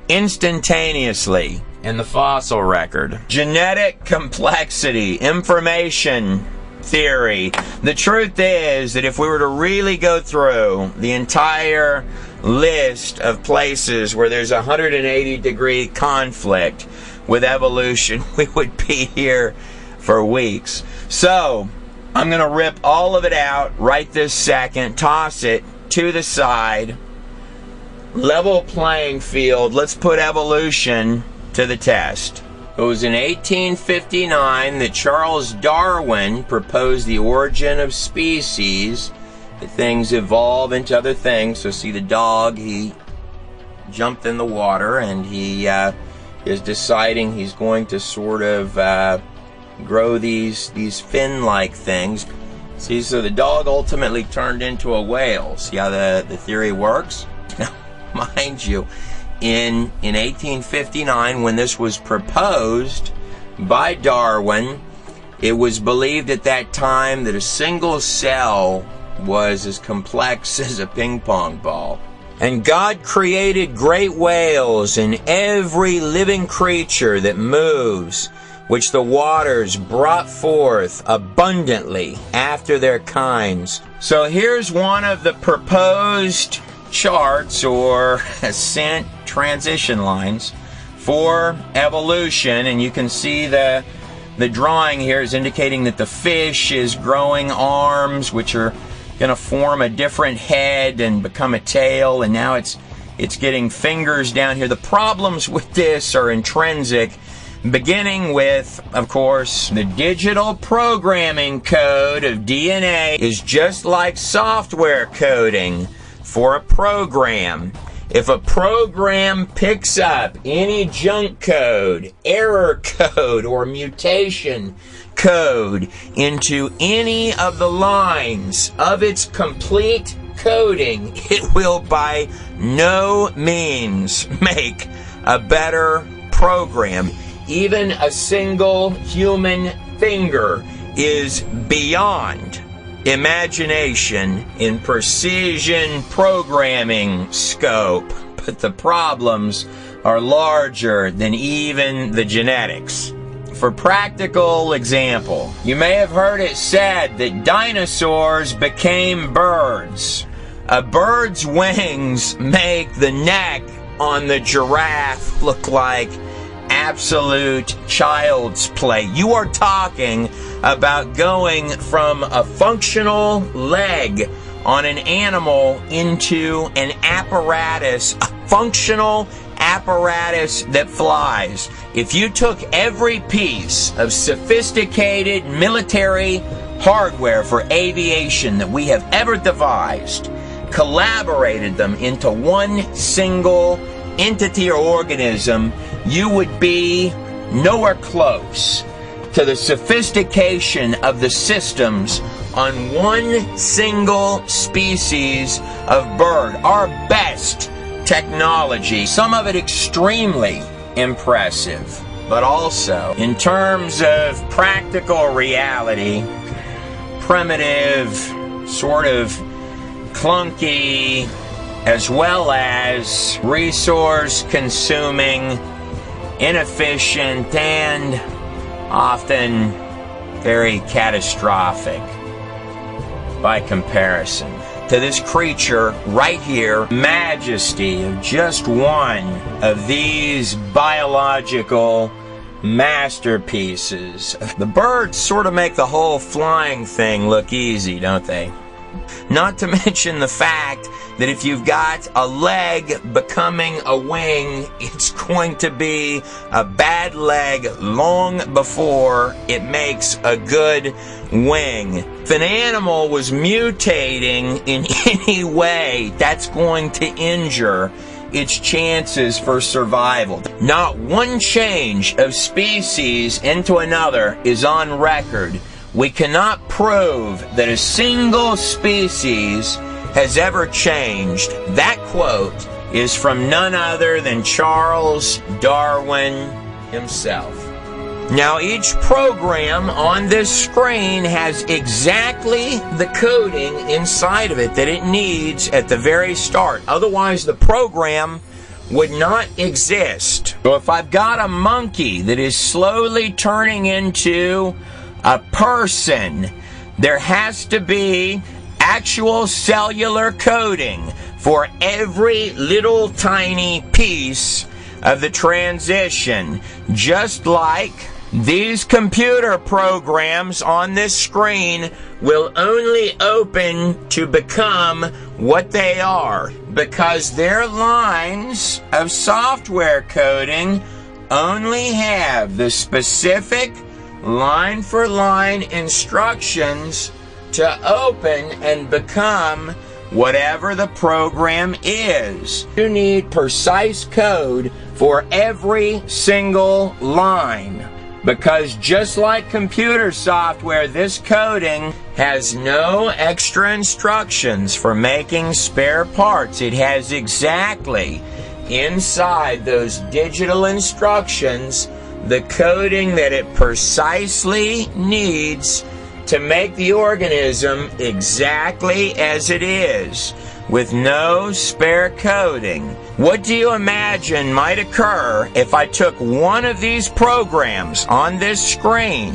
instantaneously in the fossil record." Genetic complexity, information theory. The truth is that if we were to really go through the entire list of places where there's a 180-degree conflict with evolution, we would be here for weeks. So, I'm going to rip all of it out right this second, toss it to the side, level playing field. Let's put evolution to the test. It was in 1859 that Charles Darwin proposed the origin of species, that things evolve into other things. So see the dog, he jumped in the water, and he is deciding he's going to sort of grow these fin-like things. See, so the dog ultimately turned into a whale. See how the theory works? Now, mind you, in 1859, when this was proposed by Darwin, it was believed at that time that a single cell was as complex as a ping pong ball. And God created great whales and every living creature that moves, which the waters brought forth abundantly after their kinds. So here's one of the proposed charts or ascent transition lines for evolution, and you can see the drawing here is indicating that the fish is growing arms, which are going to form a different head and become a tail, and now it's getting fingers down here. The problems with this are intrinsic, beginning with, of course, the digital programming code of DNA is just like software coding for a program. If a program picks up any junk code, error code, or mutation code into any of the lines of its complete coding, it will by no means make a better program. Even a single human finger is beyond imagination in precision programming scope, but the problems are larger than even the genetics. For practical example, you may have heard it said that dinosaurs became birds. A bird's wings make the neck on the giraffe look like absolute child's play. You are talking about going from a functional leg on an animal into an apparatus, a functional apparatus that flies. If you took every piece of sophisticated military hardware for aviation that we have ever devised, collaborated them into one single entity or organism, you would be nowhere close to the sophistication of the systems on one single species of bird. Our best technology, some of it extremely impressive, but also in terms of practical reality, primitive, sort of clunky, as well as resource consuming, inefficient, and often very catastrophic by comparison to this creature right here. Majesty of just one of these biological masterpieces. The birds sort of make the whole flying thing look easy, don't they? Not to mention the fact that if you've got a leg becoming a wing, it's going to be a bad leg long before it makes a good wing. If an animal was mutating in any way, that's going to injure its chances for survival. Not one change of species into another is on record. We cannot prove that a single species has ever changed. That quote is from none other than Charles Darwin himself. Now, each program on this screen has exactly the coding inside of it that it needs at the very start. Otherwise, the program would not exist. So if I've got a monkey that is slowly turning into a person, there has to be actual cellular coding for every little tiny piece of the transition, just like these computer programs on this screen will only open to become what they are, because their lines of software coding only have the specific line-for-line instructions to open and become whatever the program is. You need precise code for every single line, because just like computer software, this coding has no extra instructions for making spare parts. It has exactly inside those digital instructions the coding that it precisely needs to make the organism exactly as it is, with no spare coding. What do you imagine might occur if I took one of these programs on this screen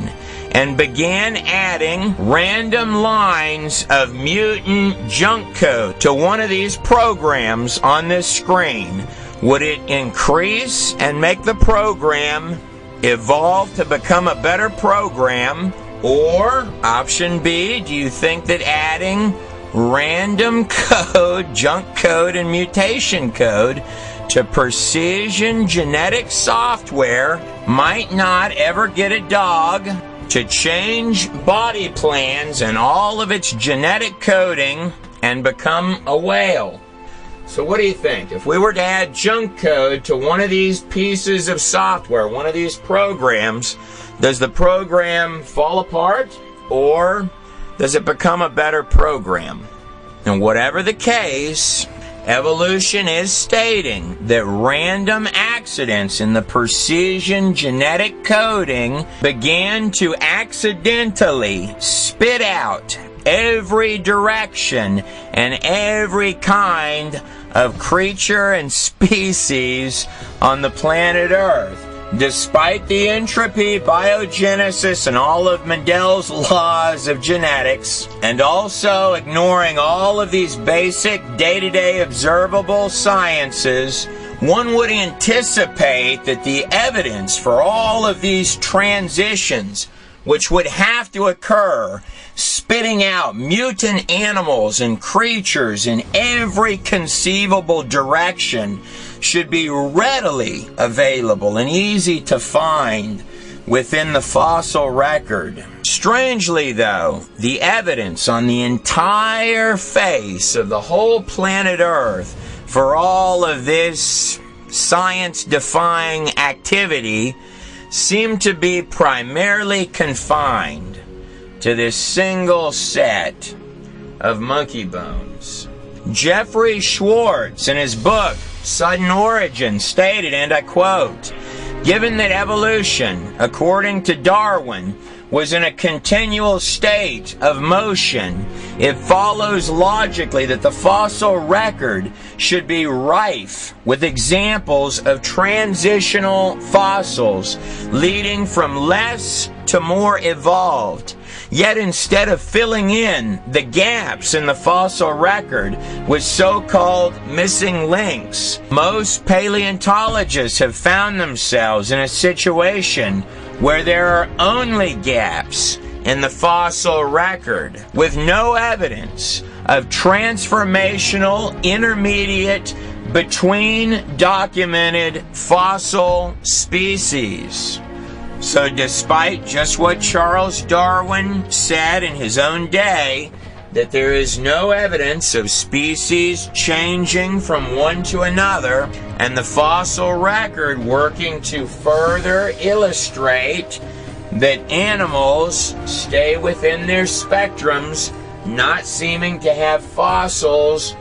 and began adding random lines of mutant junk code to one of these programs on this screen? Would it increase and make the program evolve to become a better program? Or, option B, do you think that adding random code, junk code, and mutation code to precision genetic software might not ever get a dog to change body plans and all of its genetic coding and become a whale? So what do you think? If we were to add junk code to one of these pieces of software, one of these programs, does the program fall apart, or does it become a better program? And whatever the case, evolution is stating that random accidents in the precision genetic coding began to accidentally spit out every direction and every kind of creature and species on the planet Earth. Despite the entropy, biogenesis, and all of Mendel's laws of genetics, and also ignoring all of these basic day-to-day observable sciences, one would anticipate that the evidence for all of these transitions, which would have to occur, spitting out mutant animals and creatures in every conceivable direction, should be readily available and easy to find within the fossil record. Strangely, though, the evidence on the entire face of the whole planet Earth for all of this science-defying activity seem to be primarily confined to this single set of monkey bones. Jeffrey Schwartz, in his book Sudden Origin, stated, and I quote, "Given that evolution, according to Darwin, was in a continual state of motion, it follows logically that the fossil record should be rife with examples of transitional fossils leading from less to more evolved. Yet instead of filling in the gaps in the fossil record with so-called missing links, most paleontologists have found themselves in a situation where there are only gaps in the fossil record, with no evidence of transformational intermediate between documented fossil species." So despite just what Charles Darwin said in his own day, that there is no evidence of species changing from one to another, and the fossil record working to further illustrate that animals stay within their spectrums, not seeming to have fossils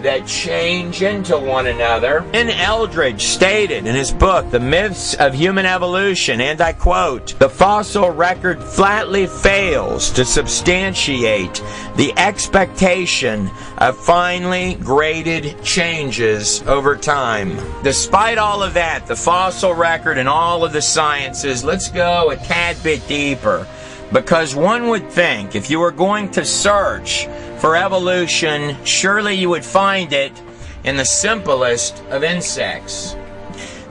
that change into one another. And Eldredge stated in his book, The Myths of Human Evolution, and I quote, "The fossil record flatly fails to substantiate the expectation of finely graded changes over time." Despite all of that, the fossil record and all of the sciences, let's go a tad bit deeper. Because one would think if you were going to search for evolution, surely you would find it in the simplest of insects.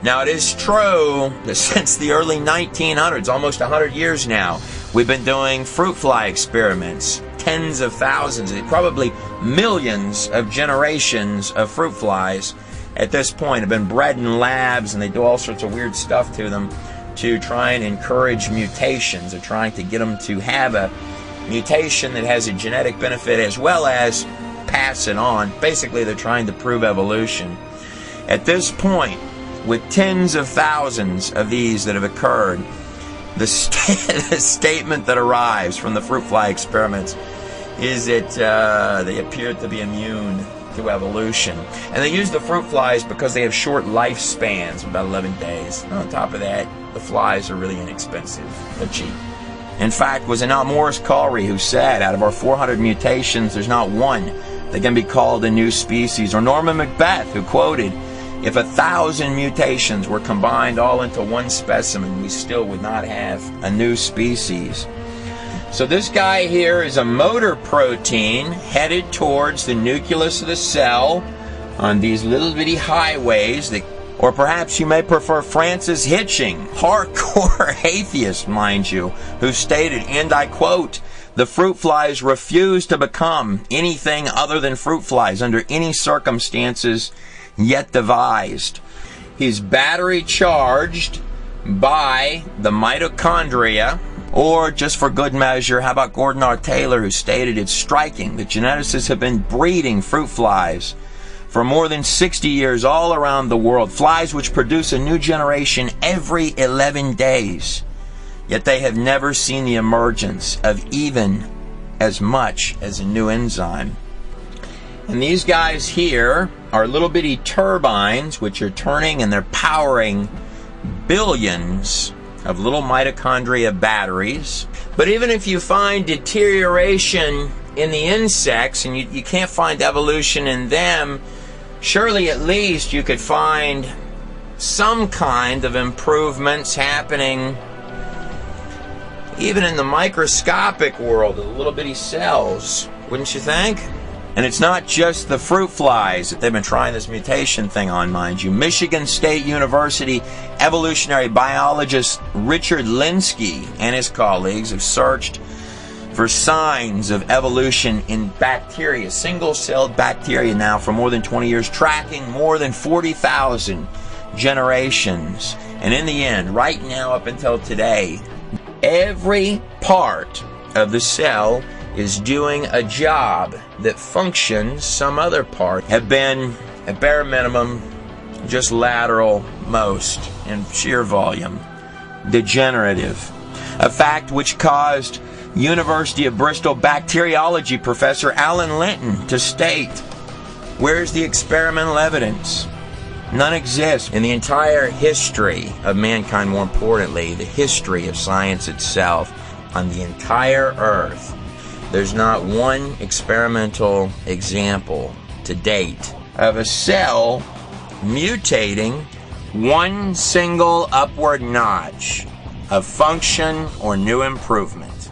Now, it is true that since the early 1900s, almost 100 years now, we've been doing fruit fly experiments. Tens of thousands, probably millions of generations of fruit flies at this point have been bred in labs, and they do all sorts of weird stuff to them to try and encourage mutations. They're trying to get them to have a mutation that has a genetic benefit as well as pass it on. Basically, they're trying to prove evolution. At this point, with tens of thousands of these that have occurred, the statement that arrives from the fruit fly experiments is that they appear to be immune to evolution. And they use the fruit flies because they have short lifespans, about 11 days. And on top of that, the flies are really inexpensive. They're cheap. In fact, was it not Morris Colry who said, out of our 400 mutations, there's not one that can be called a new species? Or Norman Macbeth, who quoted, "If 1,000 mutations were combined all into one specimen, we still would not have a new species." So this guy here is a motor protein headed towards the nucleus of the cell on these little bitty highways that, or perhaps you may prefer Francis Hitching, hardcore atheist, mind you, who stated, and I quote, "The fruit flies refuse to become anything other than fruit flies under any circumstances yet devised." He's battery charged by the mitochondria. Or, just for good measure, how about Gordon R. Taylor, who stated it's striking that geneticists have been breeding fruit flies for more than 60 years all around the world, flies which produce a new generation every 11 days. Yet they have never seen the emergence of even as much as a new enzyme. And these guys here are little bitty turbines which are turning, and they're powering billions of little mitochondria batteries. But even if you find deterioration in the insects and you can't find evolution in them, surely at least you could find some kind of improvements happening even in the microscopic world of the little bitty cells, wouldn't you think? And it's not just the fruit flies that they've been trying this mutation thing on, mind you. Michigan State University evolutionary biologist Richard Linsky and his colleagues have searched for signs of evolution in bacteria, single-celled bacteria now for more than 20 years, tracking more than 40,000 generations. And in the end, right now up until today, every part of the cell is doing a job that functions. Some other part have been, at bare minimum, just lateral most in sheer volume. Degenerative. A fact which caused University of Bristol bacteriology professor Alan Linton to state, "Where's the experimental evidence? None exists." In the entire history of mankind, more importantly, the history of science itself, on the entire earth, there's not one experimental example to date of a cell mutating one single upward notch of function or new improvement.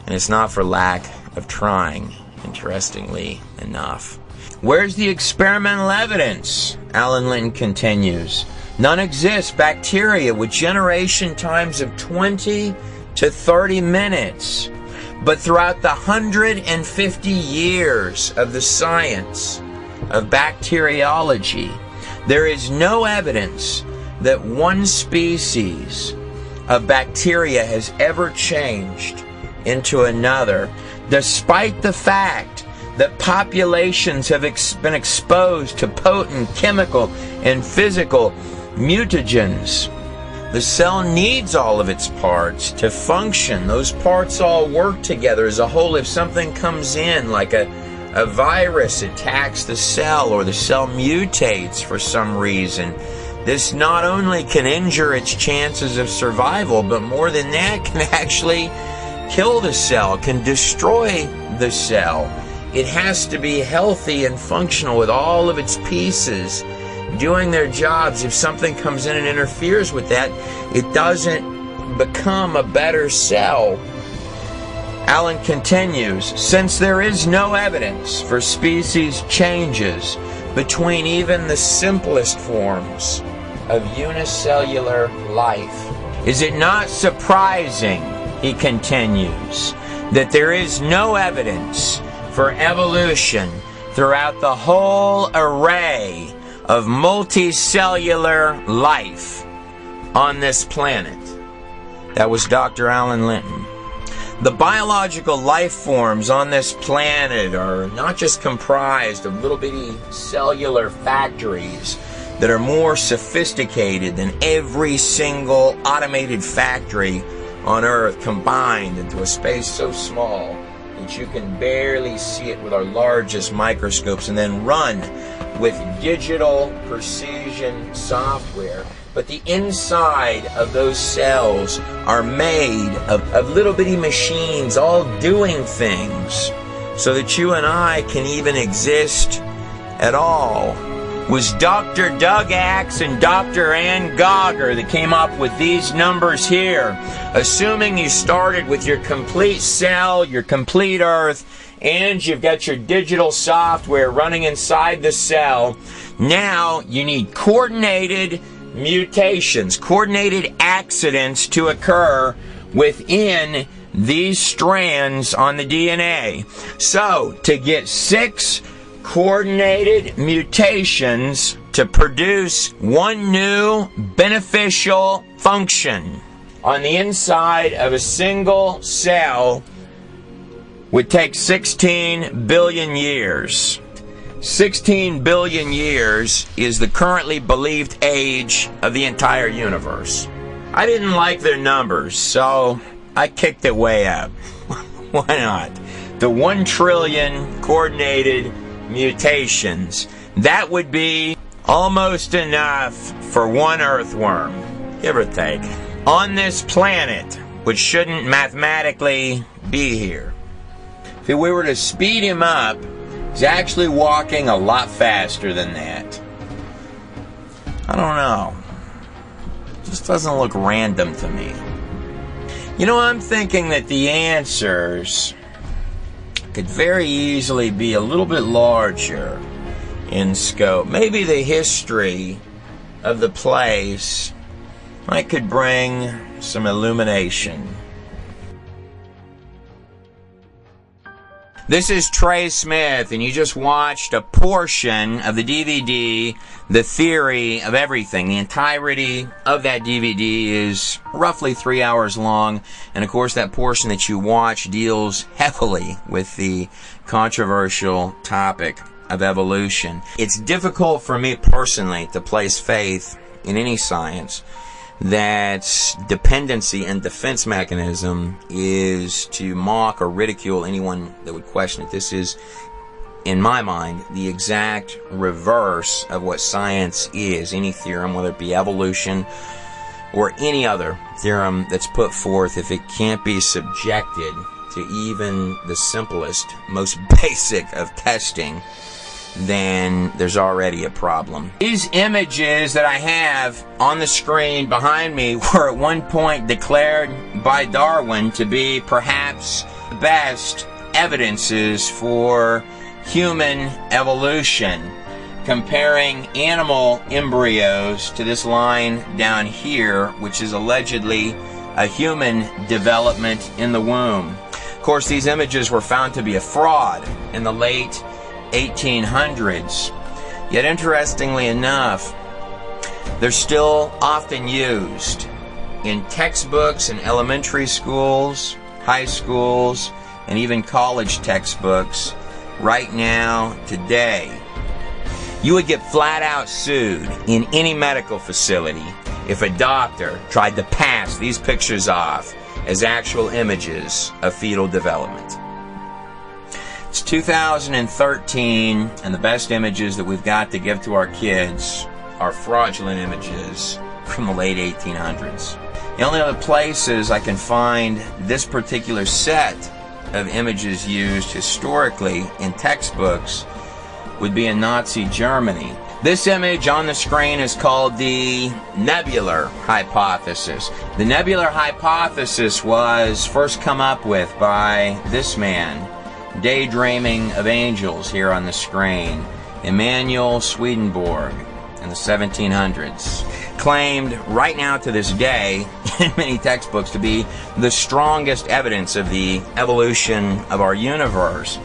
And it's not for lack of trying, interestingly enough. Where's the experimental evidence? Alan Linton continues. None exists. Bacteria with generation times of 20 to 30 minutes. But throughout the 150 years of the science of bacteriology, there is no evidence that one species of bacteria has ever changed into another despite the fact that populations have been exposed to potent chemical and physical mutagens. The cell needs all of its parts to function. Those parts all work together as a whole. If something comes in, like a virus attacks the cell, or the cell mutates for some reason, this not only can injure its chances of survival, but more than that, can actually kill the cell, can destroy the cell. It has to be healthy and functional with all of its pieces doing their jobs. If something comes in and interferes with that, it doesn't become a better cell. Allen continues, since there is no evidence for species changes between even the simplest forms of unicellular life, is it not surprising, he continues, that there is no evidence for evolution throughout the whole array of multicellular life on this planet? That was Dr. Alan Linton. The biological life forms on this planet are not just comprised of little bitty cellular factories that are more sophisticated than every single automated factory on Earth combined into a space so small that you can barely see it with our largest microscopes, and then run with digital precision software. But the inside of those cells are made of little bitty machines all doing things so that you and I can even exist at all. It was Dr. Doug Axe and Dr. Ann Gauger that came up with these numbers here. Assuming you started with your complete cell, your complete Earth, and you've got your digital software running inside the cell, now you need coordinated mutations, coordinated accidents to occur within these strands on the DNA. So, to get 6 coordinated mutations to produce one new beneficial function on the inside of a single cell would take 16 billion years. 16 billion years is the currently believed age of the entire universe. I didn't like their numbers, so I kicked it way up. Why not? The 1 trillion coordinated mutations. That would be almost enough for one earthworm, give or take, on this planet, which shouldn't mathematically be here. If we were to speed him up, he's actually walking a lot faster than that. I don't know. It just doesn't look random to me. You know, I'm thinking that the answers could very easily be a little bit larger in scope. Maybe the history of the place could bring some illumination. This is Trey Smith, and you just watched a portion of the DVD, The Theory of Everything. The entirety of that DVD is roughly 3 hours long, and of course that portion that you watch deals heavily with the controversial topic of evolution. It's difficult for me personally to place faith in any science that dependency and defense mechanism is to mock or ridicule anyone that would question it. This is, in my mind, the exact reverse of what science is. Any theorem, whether it be evolution or any other theorem that's put forth, if it can't be subjected to even the simplest, most basic of testing, then there's already a problem. These images that I have on the screen behind me were at one point declared by Darwin to be perhaps the best evidences for human evolution, comparing animal embryos to this line down here, which is allegedly a human development in the womb. Of course, these images were found to be a fraud in the late 1800s. Yet interestingly enough, they're still often used in textbooks in elementary schools, high schools, and even college textbooks right now, today. You would get flat out sued in any medical facility if a doctor tried to pass these pictures off as actual images of fetal development. It's 2013, and the best images that we've got to give to our kids are fraudulent images from the late 1800s. The only other places I can find this particular set of images used historically in textbooks would be in Nazi Germany. This image on the screen is called the nebular hypothesis. The nebular hypothesis was first come up with by this man, Daydreaming of Angels, here on the screen, Emanuel Swedenborg, in the 1700s. Claimed right now to this day in many textbooks to be the strongest evidence of the evolution of our universe.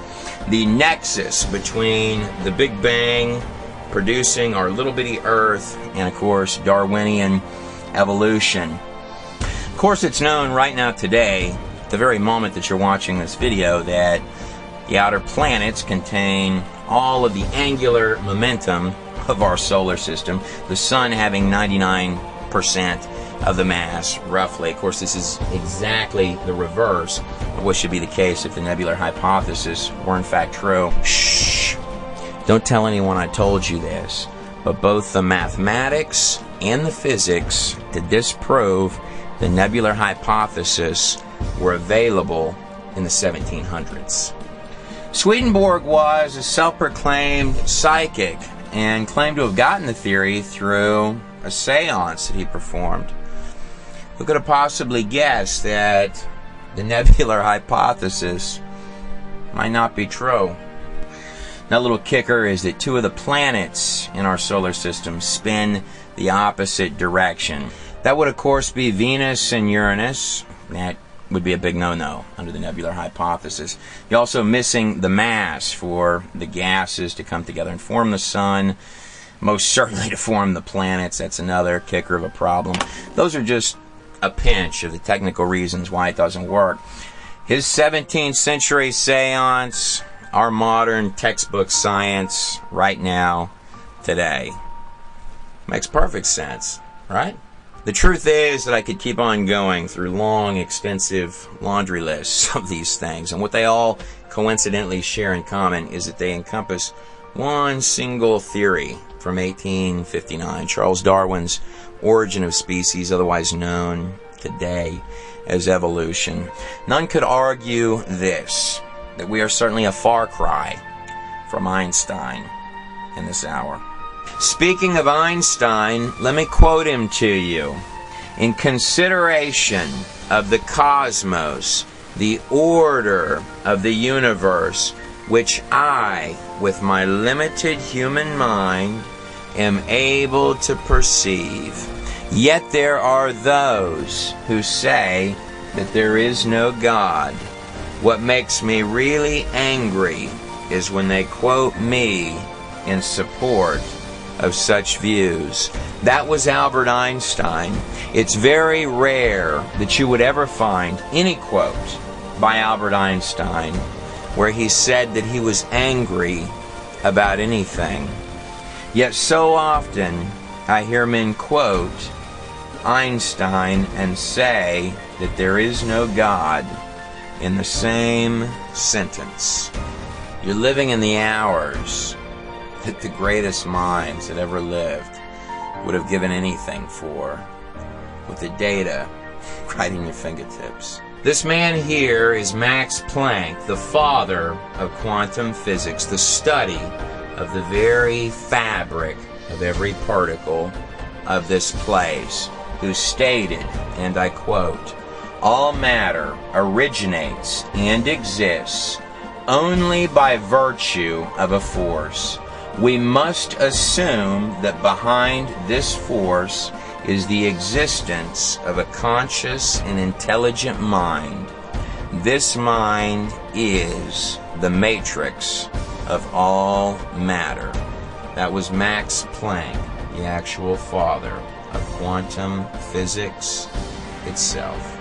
The nexus between the Big Bang producing our little bitty Earth and, of course, Darwinian evolution. Of course, it's known right now today, the very moment that you're watching this video, that the outer planets contain all of the angular momentum of our solar system, the sun having 99% of the mass, roughly. Of course, this is exactly the reverse of what should be the case if the nebular hypothesis were in fact true. Shh! Don't tell anyone I told you this, but both the mathematics and the physics to disprove the nebular hypothesis were available in the 1700s. Swedenborg was a self-proclaimed psychic and claimed to have gotten the theory through a seance that he performed. Who could have possibly guessed that the nebular hypothesis might not be true? Another little kicker is that two of the planets in our solar system spin the opposite direction. That would, of course, be Venus and Uranus. That would be a big no-no under the nebular hypothesis. You're also missing the mass for the gases to come together and form the sun, most certainly to form the planets. That's another kicker of a problem. Those are just a pinch of the technical reasons why it doesn't work. His 17th century seance, our modern textbook science right now, today. Makes perfect sense, right? The truth is that I could keep on going through long, extensive laundry lists of these things, and what they all coincidentally share in common is that they encompass one single theory from 1859, Charles Darwin's Origin of Species, otherwise known today as evolution. None could argue this, that we are certainly a far cry from Einstein in this hour. Speaking of Einstein, let me quote him to you. In consideration of the cosmos, the order of the universe, which I, with my limited human mind, am able to perceive, yet there are those who say that there is no God. What makes me really angry is when they quote me in support of such views. That was Albert Einstein. It's very rare that you would ever find any quote by Albert Einstein where he said that he was angry about anything. Yet so often I hear men quote Einstein and say that there is no God in the same sentence. You're living in the hours that the greatest minds that ever lived would have given anything for, with the data right in your fingertips. This man here is Max Planck, the father of quantum physics, the study of the very fabric of every particle of this place, who stated, and I quote, "All matter originates and exists only by virtue of a force. We must assume that behind this force is the existence of a conscious and intelligent mind. This mind is the matrix of all matter." That was Max Planck, the actual father of quantum physics itself.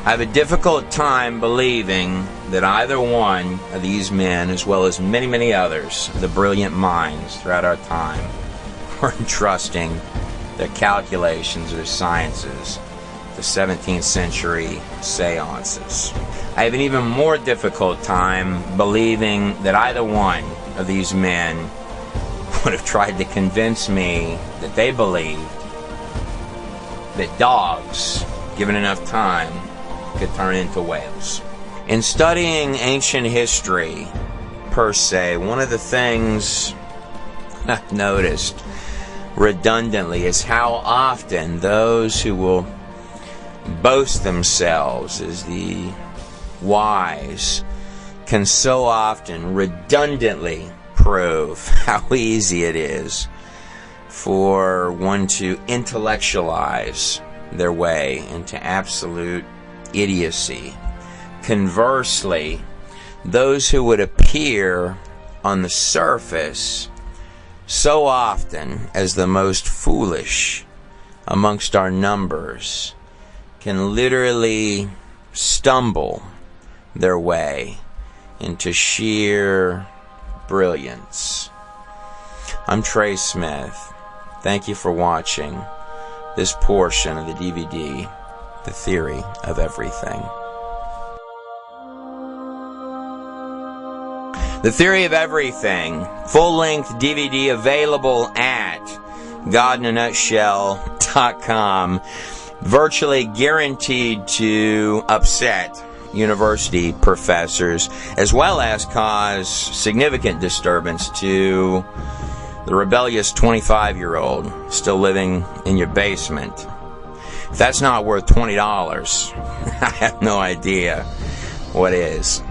I have a difficult time believing that either one of these men, as well as many, many others, the brilliant minds throughout our time, were entrusting their calculations or their sciences to 17th century seances. I have an even more difficult time believing that either one of these men would have tried to convince me that they believed that dogs, given enough time, could turn into whales. In studying ancient history, per se, one of the things I've noticed redundantly is how often those who will boast themselves as the wise can so often redundantly prove how easy it is for one to intellectualize their way into absolute idiocy. Conversely, those who would appear on the surface so often as the most foolish amongst our numbers can literally stumble their way into sheer brilliance. I'm Trey Smith. Thank you for watching this portion of the DVD, The Theory of Everything. The Theory of Everything, full-length DVD available at godinanutshell.com. Virtually guaranteed to upset university professors, as well as cause significant disturbance to the rebellious 25-year-old still living in your basement. If that's not worth $20, I have no idea what is.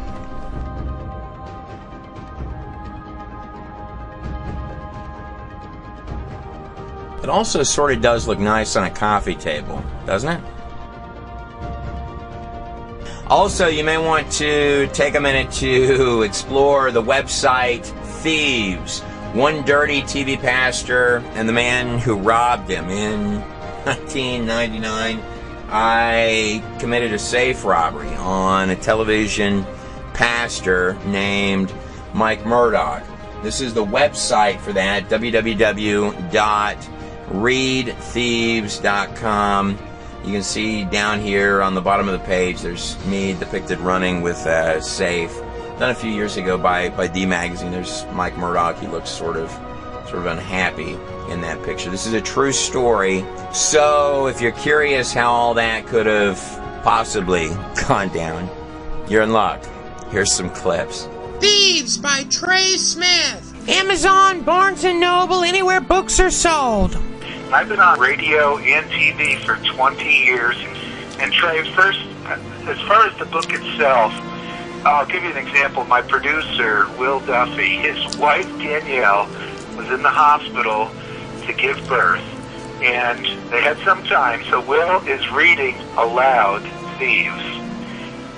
It also sort of does look nice on a coffee table, doesn't it? Also, you may want to take a minute to explore the website Thieves, One Dirty TV Pastor and the Man Who Robbed Him. In 1999, I committed a safe robbery on a television pastor named Mike Murdoch. This is the website for that, www.readthieves.com. You can see down here on the bottom of the page, there's me depicted running with a safe. Done a few years ago by D Magazine. There's Mike Murdoch. He looks sort of unhappy in that picture. This is a true story. So if you're curious how all that could have possibly gone down, you're in luck. Here's some clips. Thieves by Trey Smith. Amazon, Barnes & Noble, anywhere books are sold. I've been on radio and TV for 20 years. And Trey, first, as far as the book itself, I'll give you an example. My producer, Will Duffy, his wife, Danielle, was in the hospital to give birth. And they had some time, so Will is reading aloud Thieves.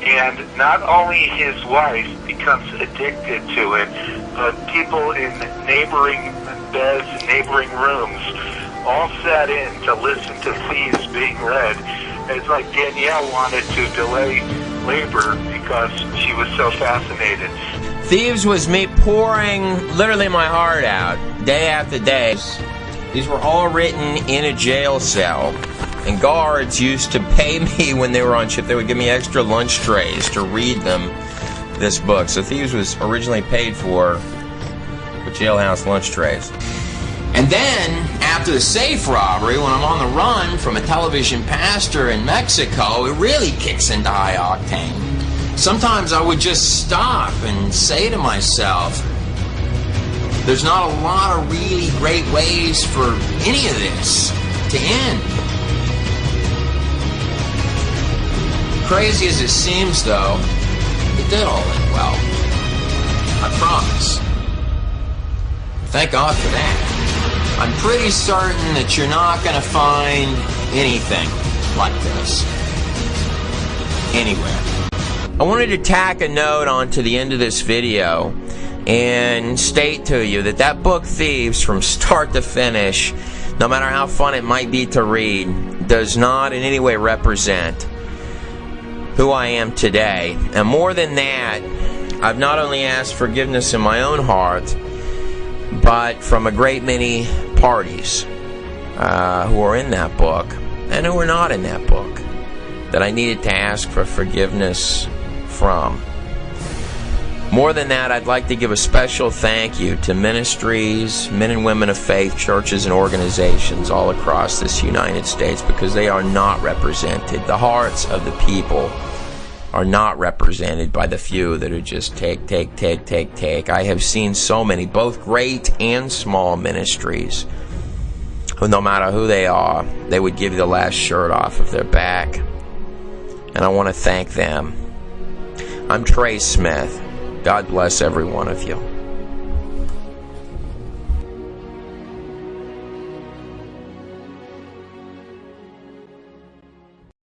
And not only his wife becomes addicted to it, but people in neighboring beds and neighboring rooms all sat in to listen to Thieves being read. It's like Danielle wanted to delay labor because she was so fascinated. Thieves was me pouring literally my heart out day after day. These were all written in a jail cell, and guards used to pay me when they were on shift. They would give me extra lunch trays to read them this book. So Thieves was originally paid for with jailhouse lunch trays. And then, after the safe robbery, when I'm on the run from a television pastor in Mexico, it really kicks into high octane. Sometimes I would just stop and say to myself, there's not a lot of really great ways for any of this to end. Crazy as it seems, though, it did all end well. I promise. Thank God for that. I'm pretty certain that you're not going to find anything like this anywhere. I wanted to tack a note onto the end of this video and state to you that that book, Thieves, from start to finish, no matter how fun it might be to read, does not in any way represent who I am today. And more than that, I've not only asked forgiveness in my own heart, but from a great many parties who are in that book and who are not in that book that I needed to ask for forgiveness from. More than that, I'd like to give a special thank you to ministries, men and women of faith, churches, and organizations all across this United States, because they are not represented. The hearts of the people are not represented by the few that are just take. I have seen so many, both great and small ministries, who no matter who they are, they would give you the last shirt off of their back. And I want to thank them. I'm Trey Smith. God bless every one of you.